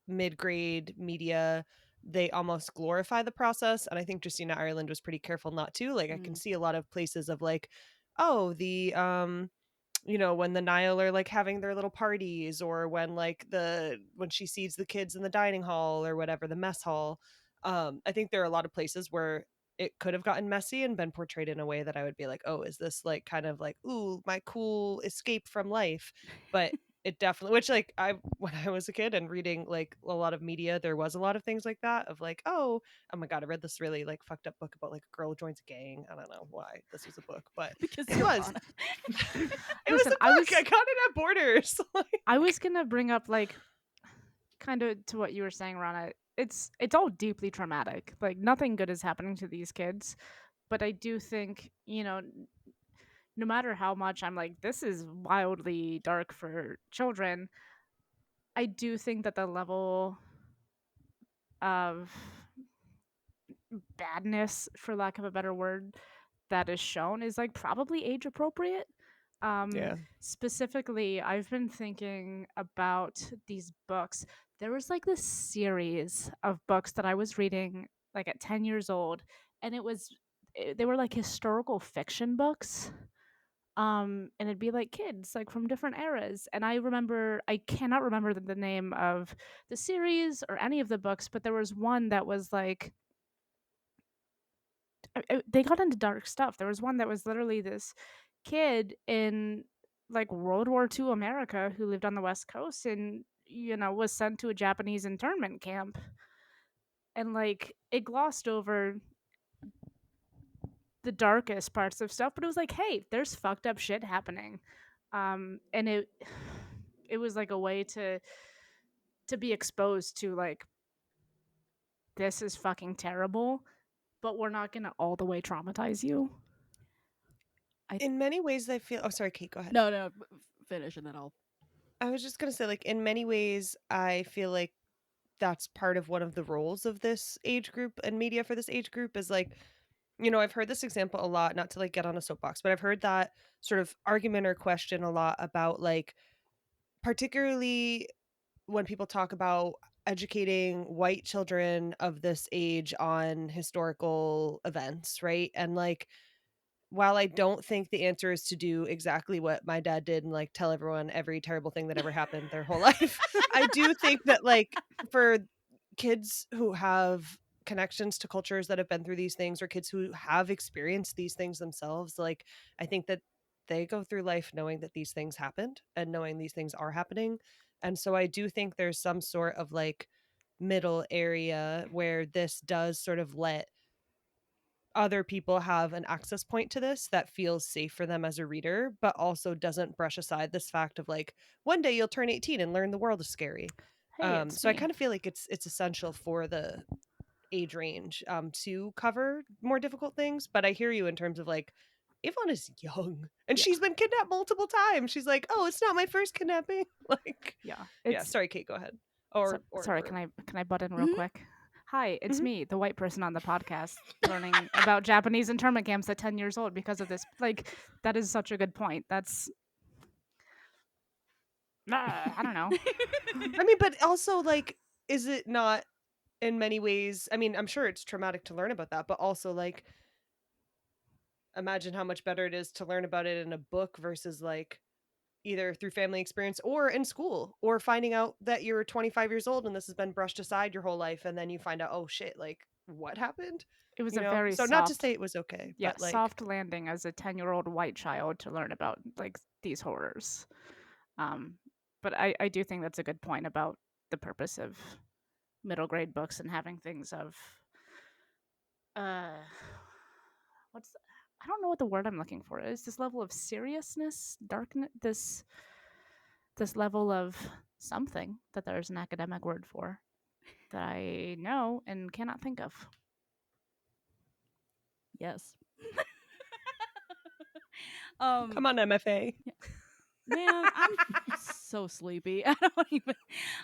mid-grade media, they almost glorify the process, and I think Justina Ireland was pretty careful not to. Like I can see a lot of places of like, oh, the when the Nile are like having their little parties, or when she sees the kids in the dining hall or whatever, the mess hall. I think there are a lot of places where it could have gotten messy and been portrayed in a way that I would be like, oh, is this like kind of like, ooh, my cool escape from life? But it definitely, which like when I was a kid and reading like a lot of media, there was a lot of things like that of like, oh my god, I read this really like fucked up book about like a girl who joins a gang. I don't know why this was a book, but because it you're was. Rana. It was a book. I got it at Borders. I was gonna bring up like kind of to what you were saying, Rana. It's all deeply traumatic. Like nothing good is happening to these kids, but I do think, no matter how much I'm like, this is wildly dark for children, I do think that the level of badness, for lack of a better word, that is shown is like probably age appropriate. Yeah. Specifically, I've been thinking about these books. There was like this series of books that I was reading like at 10 years old, and they were like historical fiction books. And it'd be like kids like from different eras, and I cannot remember the name of the series or any of the books, but there was one that was like they got into dark stuff. There was one that was literally this kid in like World War II America who lived on the West Coast and was sent to a Japanese internment camp, and like it glossed over the darkest parts of stuff, but it was like, hey, there's fucked up shit happening. And it was like a way to be exposed to like, this is fucking terrible, but we're not gonna all the way traumatize you. In many ways, I feel. Oh, sorry, Kate. Go ahead. No, finish and then I'll. I was just gonna say, like, in many ways, I feel like that's part of one of the roles of this age group and media for this age group is like, I've heard this example a lot, not to like get on a soapbox, but I've heard that sort of argument or question a lot about like, particularly when people talk about educating white children of this age on historical events, right? And like, while I don't think the answer is to do exactly what my dad did and like tell everyone every terrible thing that ever happened their whole life, I do think that like for kids who have connections to cultures that have been through these things, or kids who have experienced these things themselves, like I think that they go through life knowing that these things happened and knowing these things are happening. And so I do think there's some sort of like middle area where this does sort of let other people have an access point to this that feels safe for them as a reader, but also doesn't brush aside this fact of like, one day you'll turn 18 and learn the world is scary. Hey, it's So I me. kind of feel like it's essential for the age range to cover more difficult things. But I hear you in terms of like, Yvonne is young and Yeah. she's been kidnapped multiple times. She's like, oh, it's not my first kidnapping. Like, Yeah, yeah. Sorry, Kate, go ahead. Or sorry. or Can I butt in real Mhm. quick? Hi, it's Mhm. me, the white person on the podcast, learning about Japanese internment camps at 10 years old because of this. Like, that is such a good point. That's, I don't know. I mean, but also, like, is it not in many ways? I mean, I'm sure it's traumatic to learn about that, but also, like, imagine how much better it is to learn about it in a book versus, like, either through family experience or in school, or finding out that you're 25 years old and this has been brushed aside your whole life. And then you find out, oh shit, like, what happened? It was You a know? very So, not to soft, say it was okay, yeah, but like, soft landing as a 10-year-old white child to learn about like these horrors. Um, but I do think that's a good point about the purpose of middle grade books and having things of uh what's I don't know what the word I'm looking for is. This level of seriousness, darkness, this level of something that there's an academic word for that I know and cannot think of. Yes. come on, MFA. Man, I'm so sleepy. I don't even.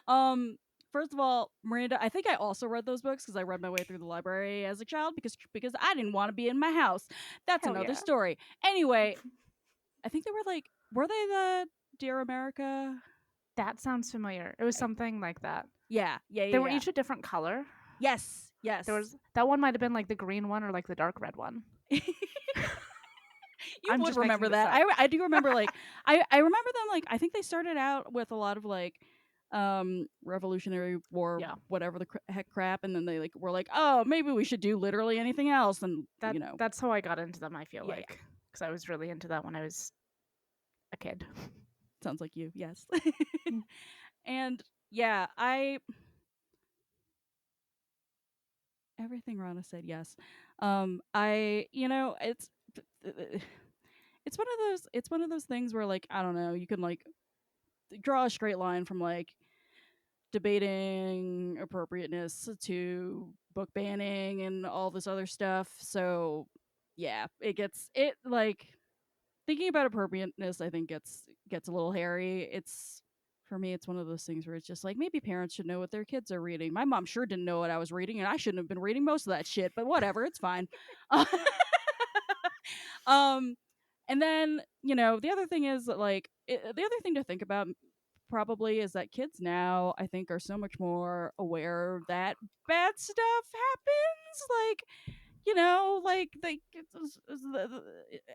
Um, First of all, Miranda, I think I also read those books because I read my way through the library as a child because I didn't want to be in my house. That's Hell another yeah. story. Anyway, I think they were they the Dear America? That sounds familiar. It was something like that. Yeah, yeah, They yeah. were Yeah. each a different color. Yes, yes. There was that one might have been like the green one or like the dark red one. You I'm would just making remember this that. up. I do remember like I remember them like I think they started out with a lot of like Revolutionary War Yeah. whatever the heck crap, and then they like were like, oh, maybe we should do literally anything else, and That's how I got into them, I feel Yeah, like. Because I was really into that when I was a kid. sounds like you, yes. Mm. And yeah, everything Rana said, yes. It's one of those things where like I don't know, you can like draw a straight line from like debating appropriateness to book banning and all this other stuff. So yeah, it like thinking about appropriateness I think gets a little hairy. It's for me it's one of those things where it's just like maybe parents should know what their kids are reading. My mom sure didn't know what I was reading and I shouldn't have been reading most of that shit, but whatever, it's fine. um and then, the other thing is that like the other thing to think about probably is that kids now I think are so much more aware that bad stuff happens, like like the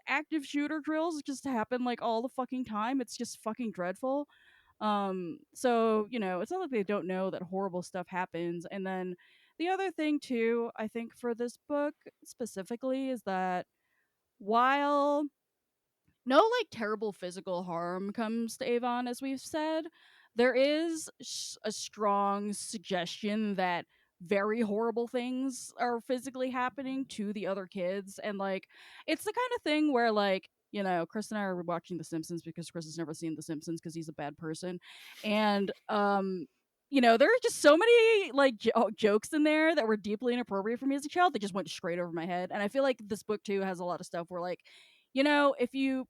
active shooter drills just happen like all the fucking time. It's just fucking dreadful. So it's not like they don't know that horrible stuff happens. And then the other thing too I think for this book specifically is that while no like terrible physical harm comes to Avon, as we've said, there is a strong suggestion that very horrible things are physically happening to the other kids. And like, it's the kind of thing where like, Chris and I are watching The Simpsons because Chris has never seen The Simpsons because he's a bad person. And, there are just so many like jokes in there that were deeply inappropriate for me as a child that just went straight over my head. And I feel like this book too has a lot of stuff where like, if your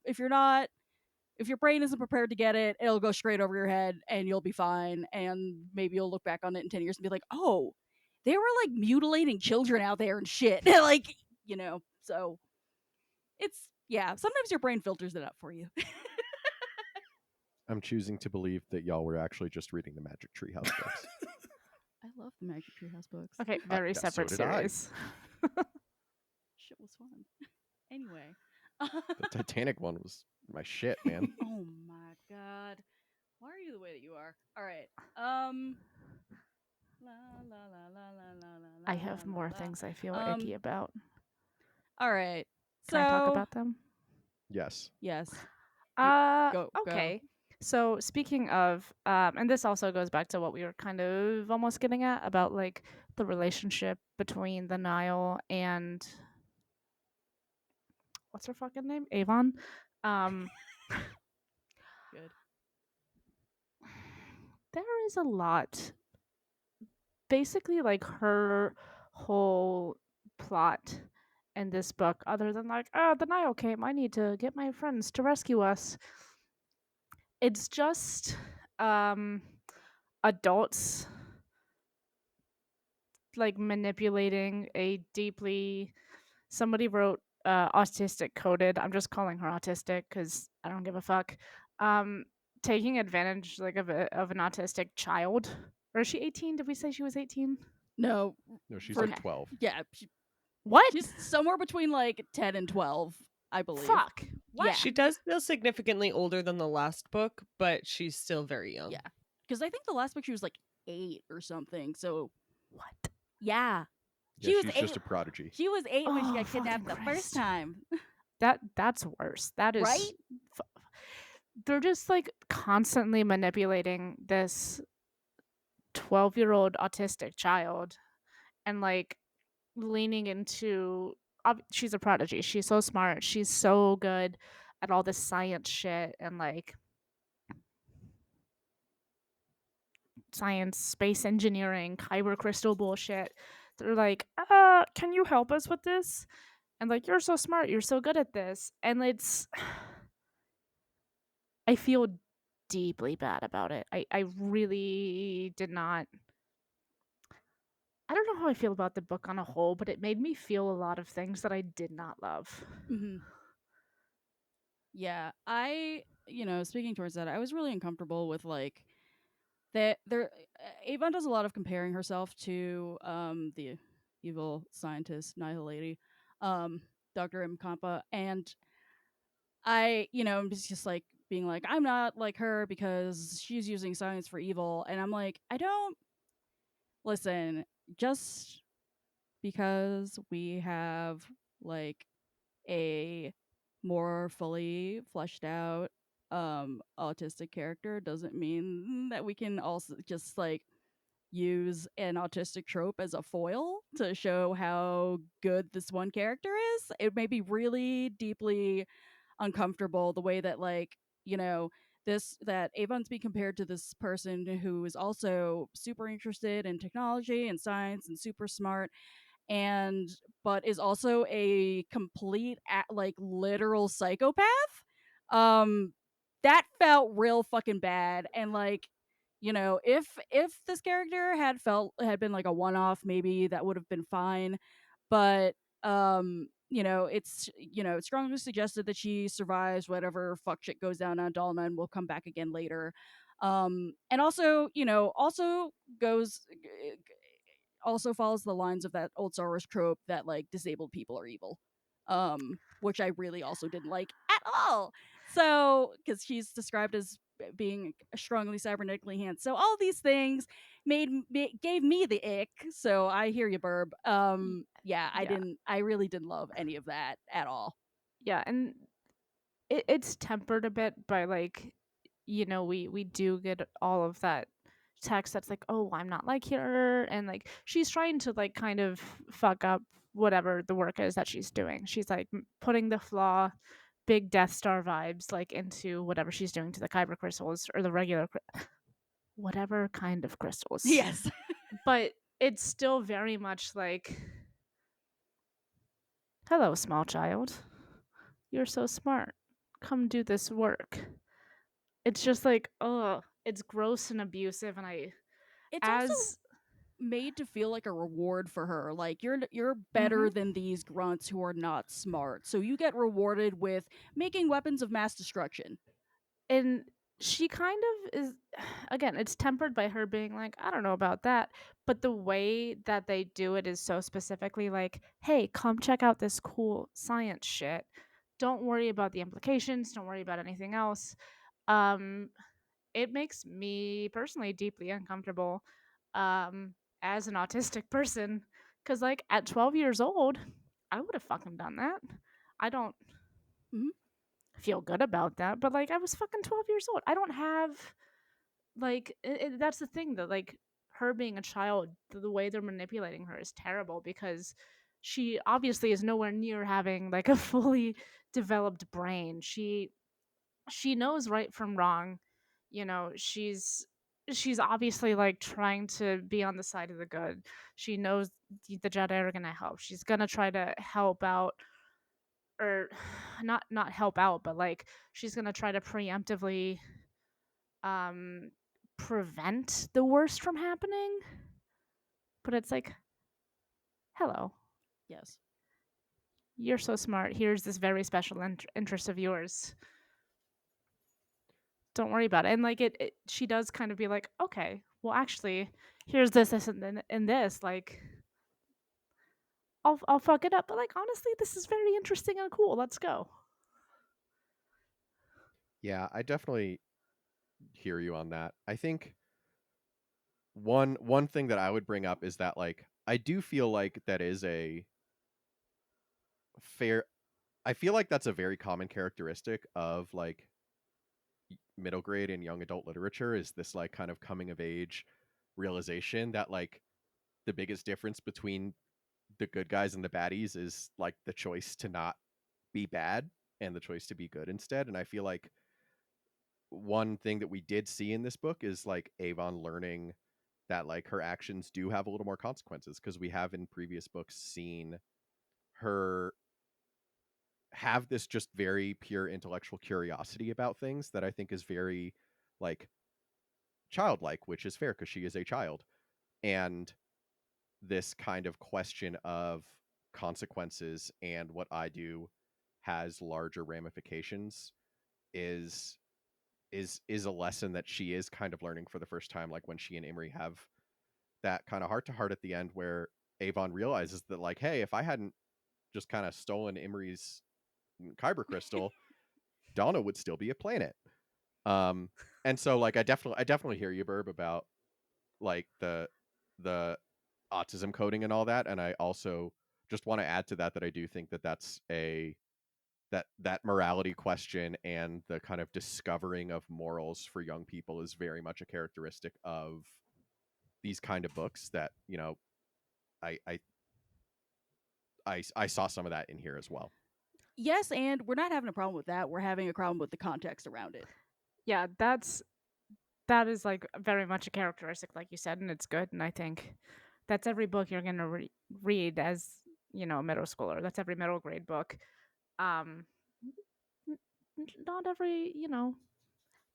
brain isn't prepared to get it, it'll go straight over your head and you'll be fine. And maybe you'll look back on it in 10 years and be like, oh, they were like mutilating children out there and shit. Like, so yeah, sometimes your brain filters it up for you. I'm choosing to believe that y'all were actually just reading the Magic Treehouse books. I love the Magic Treehouse books. Okay, very so separate did I. series. Shit was fun. Anyway. The Titanic one was my shit, man. Oh my god. Why are you the way that you are? All right. La la la la la la la. I have la, more la. things I feel icky about. All right. Can I talk about them? Yes. Yes. Go. Okay. So speaking of, and this also goes back to what we were kind of almost getting at about like the relationship between the Nile and what's her fucking name? Avon. Good. There is a lot. Basically, like her whole plot in this book, other than like, oh, the Nile came, I need to get my friends to rescue us. It's just adults like manipulating a deeply, somebody wrote autistic coded, I'm just calling her autistic because I don't give a fuck, um taking advantage like of an autistic child. Or is she 18? Did we say she was 18? No, No, she's for like 12. yeah, What? she's somewhere between like 10 and 12, I believe. Fuck. What? Yeah. She does feel significantly older than the last book, but she's still very young. Yeah, because I think the last book she was like 8 or something. So What? yeah, Yeah, she was she's 8. just a prodigy. She was 8 when she Oh, got kidnapped the fucking first Christ. time. That's worse. That is Right? They're just like constantly manipulating this 12-year-old autistic child and like leaning into she's a prodigy. She's so smart. She's so good at all this science shit and like science, space engineering, kyber crystal bullshit. They're like, can you help us with this? And like, you're so smart, you're so good at this. And it's I feel deeply bad about it. I really did not. I don't know how I feel about the book on a whole, but it made me feel a lot of things that I did not love. Mm-hmm. Yeah, speaking towards that, I was really uncomfortable with like that. Avon does a lot of comparing herself to the evil scientist Nihil lady, um, Dr. M. Kampa, and I'm just like being like, I'm not like her because she's using science for evil. And I'm like, I don't listen, just because we have like a more fully fleshed out autistic character doesn't mean that we can also just like use an autistic trope as a foil to show how good this one character is. It may be really deeply uncomfortable the way that like this that Avon's being compared to this person who is also super interested in technology and science and super smart and but is also a complete like literal psychopath. um that felt real fucking bad. And like if this character had been like a one-off, maybe that would have been fine. But it's strongly suggested that she survives whatever fuck shit goes down on Dalna and will come back again later. And also goes also follows the lines of that old Star Wars trope that like disabled people are evil, which I really also didn't like at all. So because she's described as being strongly cybernetically enhanced, so all these things gave me the ick. So I hear you, Burb. Yeah, Yeah. I really didn't love any of that at all. Yeah, and it's tempered a bit by like, we do get all of that text that's like, oh, I'm not like her, and like she's trying to like kind of fuck up whatever the work is that she's doing. She's like putting the flaw, big Death Star vibes like into whatever she's doing to the kyber crystals or the regular whatever kind of crystals. Yes. But it's still very much like, hello, small child. You're so smart. Come do this work. It's just like, oh, it's gross and abusive. And It's also as made to feel like a reward for her. Like you're better than these grunts who are not smart. So you get rewarded with making weapons of mass destruction. and she kind of is, again, it's tempered by her being like, I don't know about that, but the way that they do it is so specifically like, hey, come check out this cool science shit. Don't worry about the implications, don't worry about anything else. um it makes me personally deeply uncomfortable, um as an autistic person, because like at 12 years old I would have fucking done that. I don't Mhm. feel good about that, but like I was fucking 12 years old. I don't have like that's the thing, that like her being a child, the way they're manipulating her is terrible, because she obviously is nowhere near having like a fully developed brain. She knows right from wrong. She's obviously like trying to be on the side of the good. She knows the Jedi are going to help. She's going to try to help out, or not help out, but like she's going to try to preemptively um prevent the worst from happening. But it's like, hello, Yes. you're so smart. Here's this very special interest of yours. Don't worry about it. And like she does kind of be like, okay, well, actually, here's this, and this. Like, I'll fuck it up, but like honestly, this is very interesting and cool. Let's go. Yeah, I definitely hear you on that. I think one thing that I would bring up is that like I do feel like that is a fair I feel like that's a very common characteristic of like middle grade and young adult literature is this like kind of coming of age realization that like the biggest difference between the good guys and the baddies is like the choice to not be bad and the choice to be good instead. And I feel like one thing that we did see in this book is like Avon learning that like her actions do have a little more consequences because we have in previous books seen her have this just very pure intellectual curiosity about things that I think is very like childlike, which is fair because she is a child. And this kind of question of consequences and what I do has larger ramifications is is a lesson that she is kind of learning for the first time, like when she and Imri have that kind of heart to heart at the end where Avon realizes that like, hey, if I hadn't just kind of stolen Imri's kyber crystal, Donna would still be a planet. Um and so like I definitely hear you, Burb, about like the autism coding and all that, and I also just want to add to that that I do think that that's a that morality question and the kind of discovering of morals for young people is very much a characteristic of these kind of books that, you know, I I I saw some of that in here as well. Yes, and we're not having a problem with that. We're having a problem with the context around it. Yeah, that is like very much a characteristic, like you said, and it's good. And I think that's every book you're gonna read as a middle schooler. That's every middle grade book. Um, not every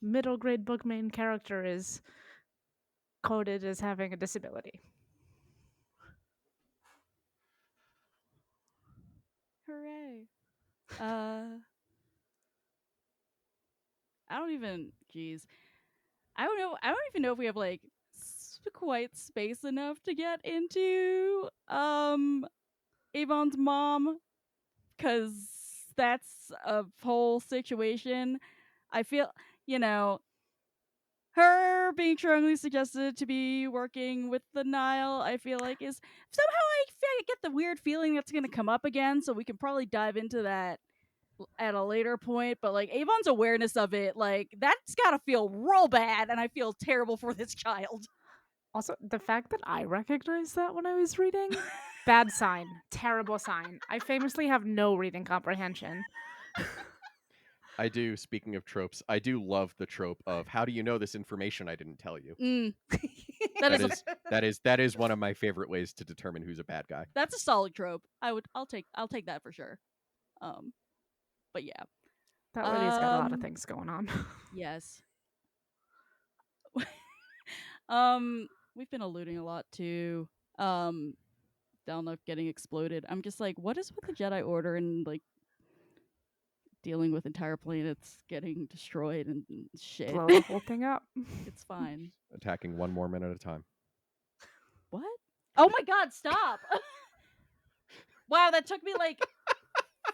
middle grade book main character is coded as having a disability. Hooray. I don't even, geez. I don't know. I don't even know if we have like quite space enough to get into Avon's mom, cuz that's a whole situation. I feel, you know, her being strongly suggested to be working with the Nile, I feel like is somehow I get the weird feeling that's going to come up again, so we can probably dive into that at a later point. But like Avon's awareness of it, like that's got to feel real bad, and I feel terrible for this child. Also, the fact that I recognized that when I was reading, bad sign, terrible sign. I famously have no reading comprehension. I do, speaking of tropes, I do love the trope of how do you know this information I didn't tell you? That That is is that is one of my favorite ways to determine who's a bad guy. that's a solid trope. I'll take that for sure. But yeah. That lady's got a lot of things going on. Yes. We've been alluding a lot to Delnuk getting exploded. I'm just like, what is with the Jedi Order and like dealing with entire planets getting destroyed and shit? Blow the whole thing up. It's fine. Attacking one more minute at a time. What? Oh my god, stop. Wow, that took me like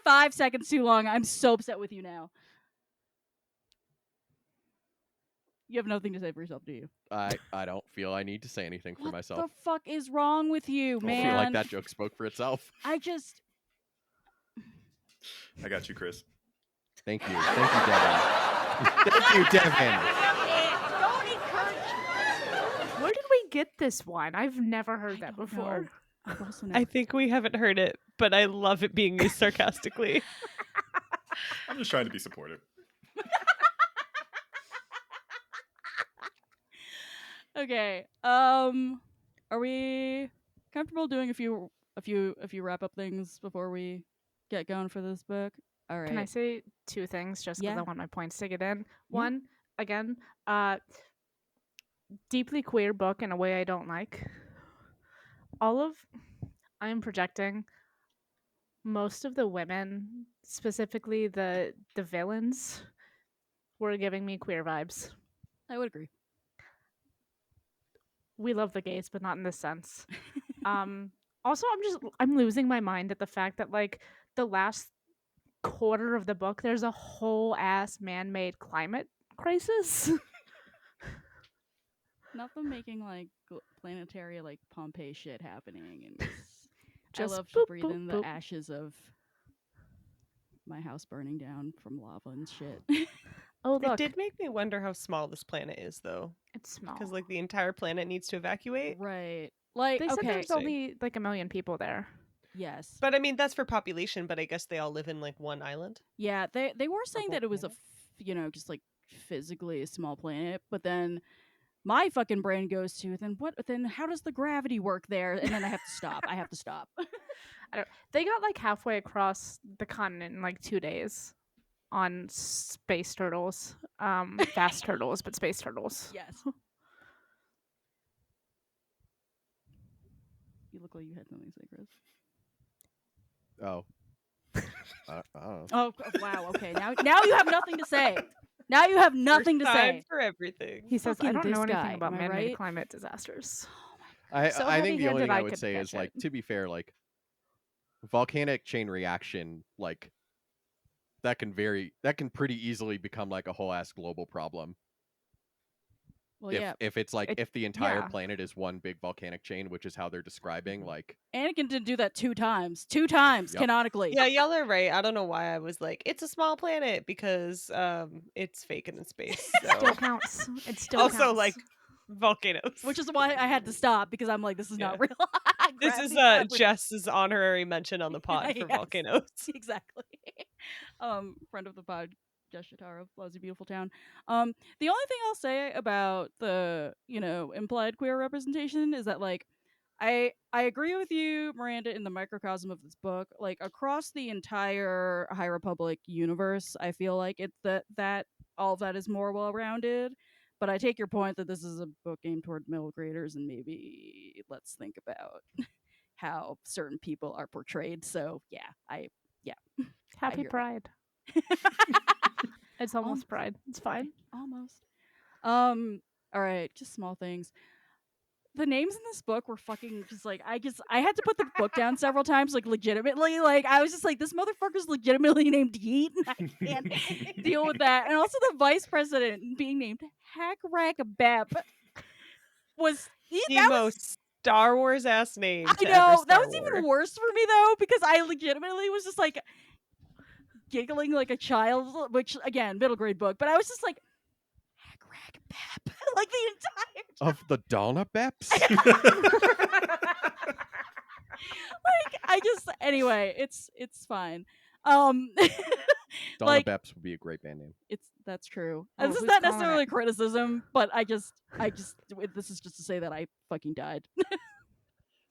5 seconds too long. I'm so upset with you now. You have nothing to say for yourself, do you? I don't feel I need to say anything for myself. What the fuck is wrong with you, I man? feel like that joke spoke for itself. I just... I got you, Chris. Thank you. Thank you, Devin. Thank you, Devin. Don't encourage... Where did we get this one? I've never heard that don't before. know. I've also I think we haven't heard it, but I love it being used sarcastically. I'm just trying to be supportive. Okay. Are we comfortable doing a few wrap up things before we get going for this book? All right. Can I say two things just because Yeah. I want my points to get in? Yeah. One, again, deeply queer book in a way I don't like. All of I'm projecting. Most of the women, specifically the villains, were giving me queer vibes. I would agree. We love the gays, but not in this sense. Also, I'm losing my mind at the fact that like the last quarter of the book, there's a whole ass man-made climate crisis. Not them making like planetary like Pompeii shit happening, and Just I love to boop, breathe boop, in the boop. ashes of my house burning down from lava and shit. Oh It look, did make me wonder how small this planet is, though, it's small. because like the entire planet needs to evacuate. Right. Like They said okay. there's only like 1 million people there. Yes. But I mean, that's for population. But I guess they all live in like one island. Yeah, they were saying whole that it was a planet? just like physically a small planet, but then my fucking brain goes to then how does the gravity work there? And then I have to stop. I have to stop. They got like halfway across the continent in like 2 days on space turtles. Fast turtles, but space turtles. Yes. You look like you had something to say, Chris. Oh. I don't know. Oh wow, okay. Now you have nothing to say. Now you have nothing to First time say. for everything. He says, I Fucking don't know this anything guy, about am I man-made right? climate disasters. I So think the only heavy-handed thing I I would could say is catch like, it. to be fair, like volcanic chain reaction, like that can pretty easily become like a whole ass global problem. Well, yeah. If it's like if the entire yeah. planet is one big volcanic chain, which is how they're describing, like Anakin did do that 2 times. 2 Yep. canonically. Yeah, y'all are right. I don't know why I was like, it's a small planet because it's fake in space. Still So counts. It still also counts. like volcanoes. Which is why I had to stop because I'm like, this is not real. This is Gravity- Jess's honorary mention on the pod for Yes. volcanoes. Exactly. Friend of the pod, Jess Shataro, loves a beautiful town. The only thing I'll say about the, implied queer representation is that like I agree with you, Miranda, in the microcosm of this book. Like across the entire High Republic universe, I feel like it's that all of that is more well rounded. But I take your point that this is a book aimed toward middle graders, and maybe let's think about how certain people are portrayed. So yeah, Happy hear that. Pride. It's almost Pride. It's fine. Almost. All right, just small things. The names in this book were fucking just like I had to put the book down several times, like legitimately. Like I was just like, this motherfucker's legitimately named Heat. And I can't deal with that. And also the vice president being named Hack Rack Bep was The most Star Wars ass name. I to know ever that Star was even Wars. worse for me though, because I legitimately was just like giggling like a child, which again, middle grade book, but I was just like Hack Rack Bep like the entire time. of the Donna Beps. Anyway, it's fine. Donna like Beps would be a great band name. that's true. Well, This is who's not calling necessarily it? criticism, but I just this is just to say that I fucking died.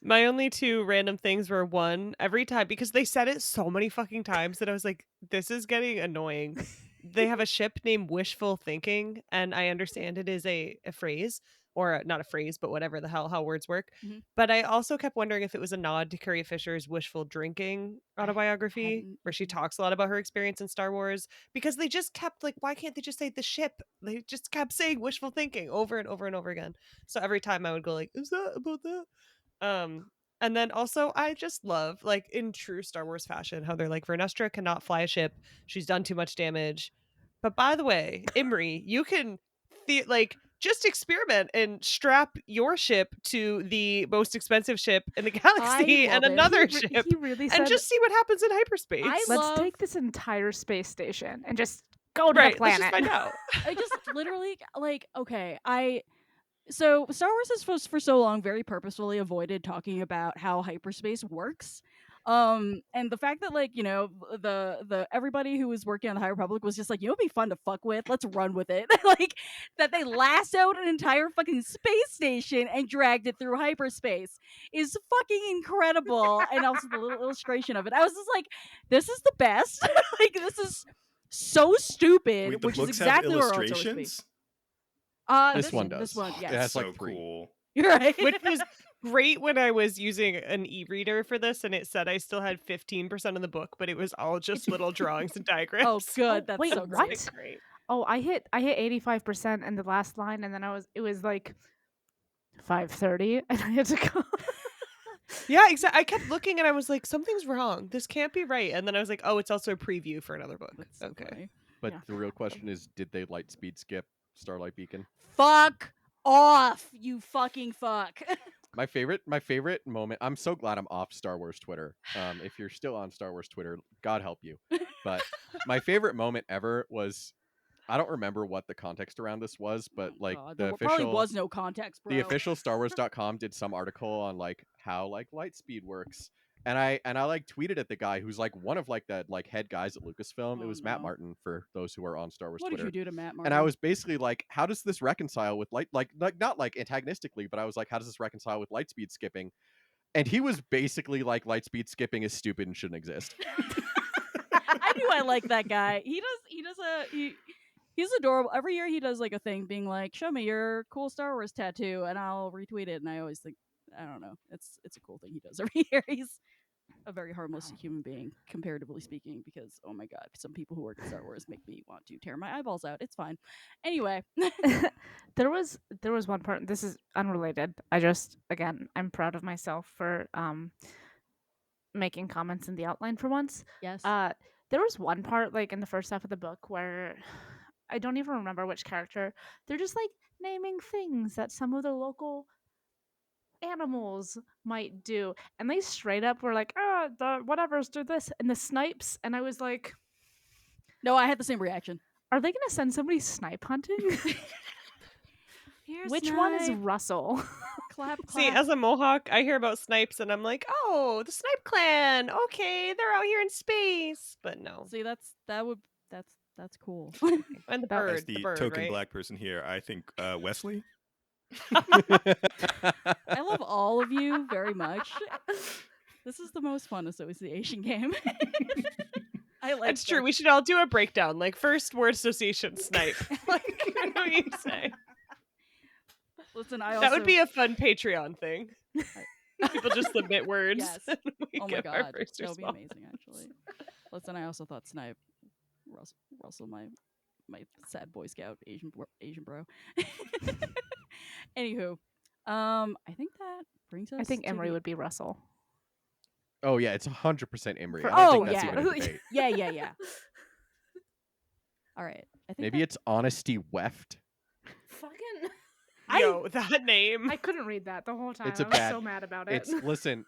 My only 2 random things were, one, every time, because they said it so many fucking times that I was like, this is getting annoying. They have a ship named Wishful Thinking, and I understand it is a phrase, or not a phrase, but whatever the hell, how words work. Mhm. But I also kept wondering if it was a nod to Carrie Fisher's Wishful Drinking autobiography, hadn't- where she talks a lot about her experience in Star Wars, because they just kept like, why can't they just say the ship? They just kept saying Wishful Thinking over and over and over again. So every time I would go like, is that about that? And then also I just love, like in true Star Wars fashion, how they're like, Vernestra cannot fly a ship. She's done too much damage. But by the way, Imri, you can just experiment and strap your ship to the most expensive ship in the galaxy love and it. another He ship really and said, just see what happens in hyperspace. I let's love- take this entire space station and just go to right, the let's planet. just find out. I just literally like okay, so Star Wars has for so long very purposefully avoided talking about how hyperspace works. And the fact that like, the everybody who was working on the High Republic was just like, it'd be fun to fuck with, let's run with it. Like that they lassoed an entire fucking space station and dragged it through hyperspace is fucking incredible. And also the little illustration of it. I was just like, this is the best. Like this is so stupid, Wait, the which is books exactly have where it's supposed to be. illustrations? This one does. This one, yes. It has so like 3. cool. You're right. Which is great when I was using an e-reader for this and it said I still had 15% of the book, but it was all just little drawings and diagrams. Oh, good. That's wait, so what? great. Great. Oh, I hit 85% in the last line, and then it was like 5:30, and I had to go. Yeah, exactly. I kept looking and I was like, something's wrong. This can't be right. And then I was like, oh, it's also a preview for another book. That's so Okay. funny. But Yeah. the real question is, did they light speed skip Starlight Beacon? Fuck off, you fucking fuck. My favorite moment. I'm so glad I'm off Star Wars Twitter. If you're still on Star Wars Twitter, God help you. But my favorite moment ever was, I don't remember what the context around this was, but like God, the there probably official was no context, bro. the official StarWars.com did some article on like how like light speed works. And I like tweeted at the guy who's like one of like the like head guys at Lucasfilm. Oh, It was Matt no. Martin, for those who are on Star Wars What Twitter. did you do to Matt Martin? And I was basically like, how does this reconcile with like not like antagonistically, but I was like, how does this reconcile with light speed skipping? And he was basically like, light speed skipping is stupid and shouldn't exist. I knew I liked that guy. He's adorable. Every year he does like a thing being like, show me your cool Star Wars tattoo and I'll retweet it. And I always think, I don't know, it's a cool thing he does every year. He's a very harmless human being, comparatively speaking, because oh my god, some people who work at Star Wars make me want to tear my eyeballs out. It's fine. Anyway. There was one part, this is unrelated. Again, I'm proud of myself for making comments in the outline for once. Yes. There was one part like in the first half of the book where I don't even remember which character. They're just like naming things that some of the local animals might do, and they straight up were like, the whatevers do this, and the snipes, and I was like, no, I had the same reaction. are they gonna send somebody snipe hunting? Here's Which one is Snipe. Russell? Clap, clap. See, as a Mohawk, I hear about snipes and I'm like, oh, the Snipe Clan. Okay, they're out here in space. But no. See, that's cool. And the As bird, the bird, token right? black person here, I think Wesley. I love all of you very much. This is the most fun association game. I like That's true. this. We should all do a breakdown. Like, first word association, snipe. Like, what do you say? Listen, I also That would be a fun Patreon thing. People just submit words. Yes. And we Oh my give our god, first that would be response. amazing. Actually, listen, I also thought Snipe, Russell, my sad Boy Scout Asian bro. Anywho, I think that brings us. I think to Emery the- would be Russell. Oh yeah, it's 100% Emery. For- I don't oh, think that's yeah. even a debate. Yeah. All right, I think Maybe it's Honesty Weft. Fucking. Yo, that name. I couldn't read that the whole time. It's a I was bad- so mad about it. Listen,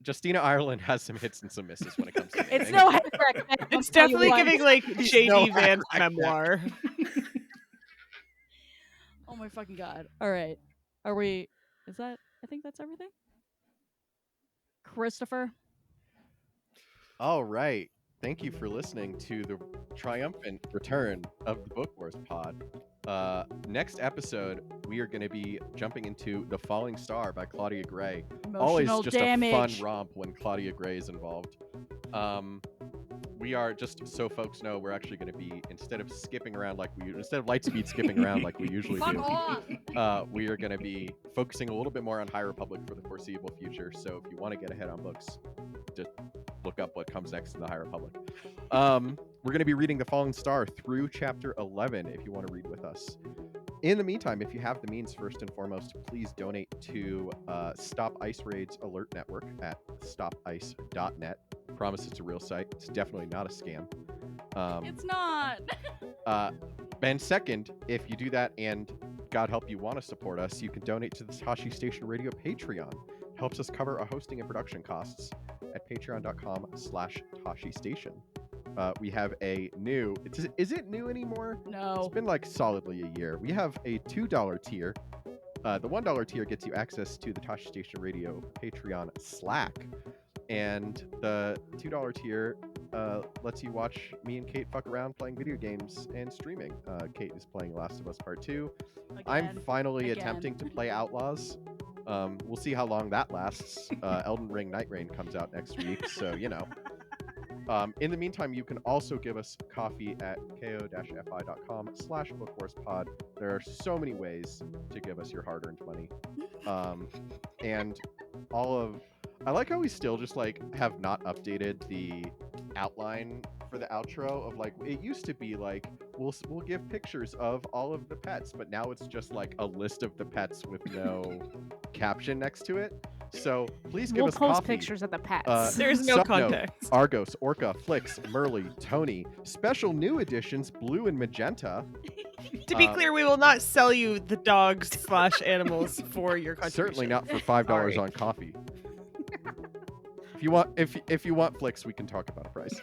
Justina Ireland has some hits and some misses when it comes to it's naming. no head crack. I'll It's tell you definitely what. giving like J.D. no Vance hack memoir. Oh my fucking god! All right, are we? Is that? I think that's everything. Christopher. All right. Thank you for listening to the triumphant return of the Book Wars pod. Next episode, we are going to be jumping into The Falling Star by Claudia Gray. Always Emotional just damage. a fun romp when Claudia Gray is involved. We are, just so folks know, we're actually going to be, instead of Lightspeed skipping around like we usually Fuck do, off. we are going to be focusing a little bit more on High Republic for the foreseeable future. So if you want to get ahead on books, just look up what comes next in the High Republic. We're going to be reading The Falling Star through chapter 11 if you want to read with us. In the meantime, if you have the means, first and foremost, please donate to Stop Ice Raid's alert network at stopice.net. Promise it's a real site. It's definitely not a scam. It's not. And second, if you do that and God help you want to support us, you can donate to the Tashi Station Radio Patreon. It helps us cover our hosting and production costs at patreon.com/Tashi Station. We have a new, is it new anymore? It's No. been like solidly a year. We have a $2 tier. The $1 tier gets you access to the Tashi Station Radio Patreon Slack. And the $2 tier lets you watch me and Kate fuck around playing video games and streaming. Kate is playing Last of Us Part 2. I'm Again. finally Again. attempting to play Outlaws. We'll see how long that lasts. Elden Ring Night Rain comes out next week, so, you know. In the meantime, you can also give us coffee at ko-fi.com/bookwarspod. There are so many ways to give us your hard-earned money. And I like how we still just like have not updated the outline for the outro of like, it used to be like, we'll give pictures of all of the pets, but now it's just like a list of the pets with no caption next to it. So please give We'll us post coffee. pictures of the pets. There's no Sub note, context. Argos, Orca, Flix, Merly, Tony. Special new editions, blue and magenta. To be clear, we will not sell you the dogs / animals for your contribution. Certainly not for $5 Sorry. on coffee. If you want Flix, we can talk about a price.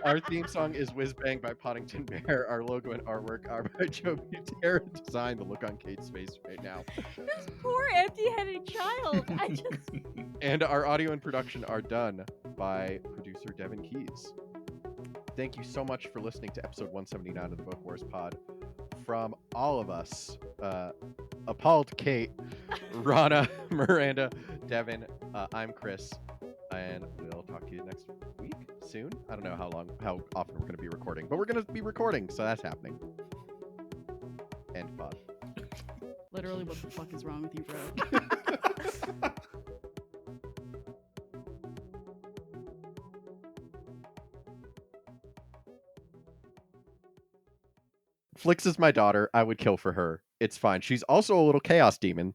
Our theme song is Whiz Bang by Poddington Bear. Our logo and artwork are by Joe Butera. Design. The look on Kate's face right now. This poor empty-headed child. I just And our audio and production are done by producer Devin Keys. Thank you so much for listening to episode 179 of the Book Wars Pod. From all of us, appalled Kate, Rana, Miranda, Devin, I'm Chris, and we'll talk to you next week soon. I don't know how often we're going to be recording, but we're going to be recording, so that's happening. End pod. literally, what the fuck is wrong with you, bro? Flix is my daughter. I would kill for her. It's fine. She's also a little chaos demon.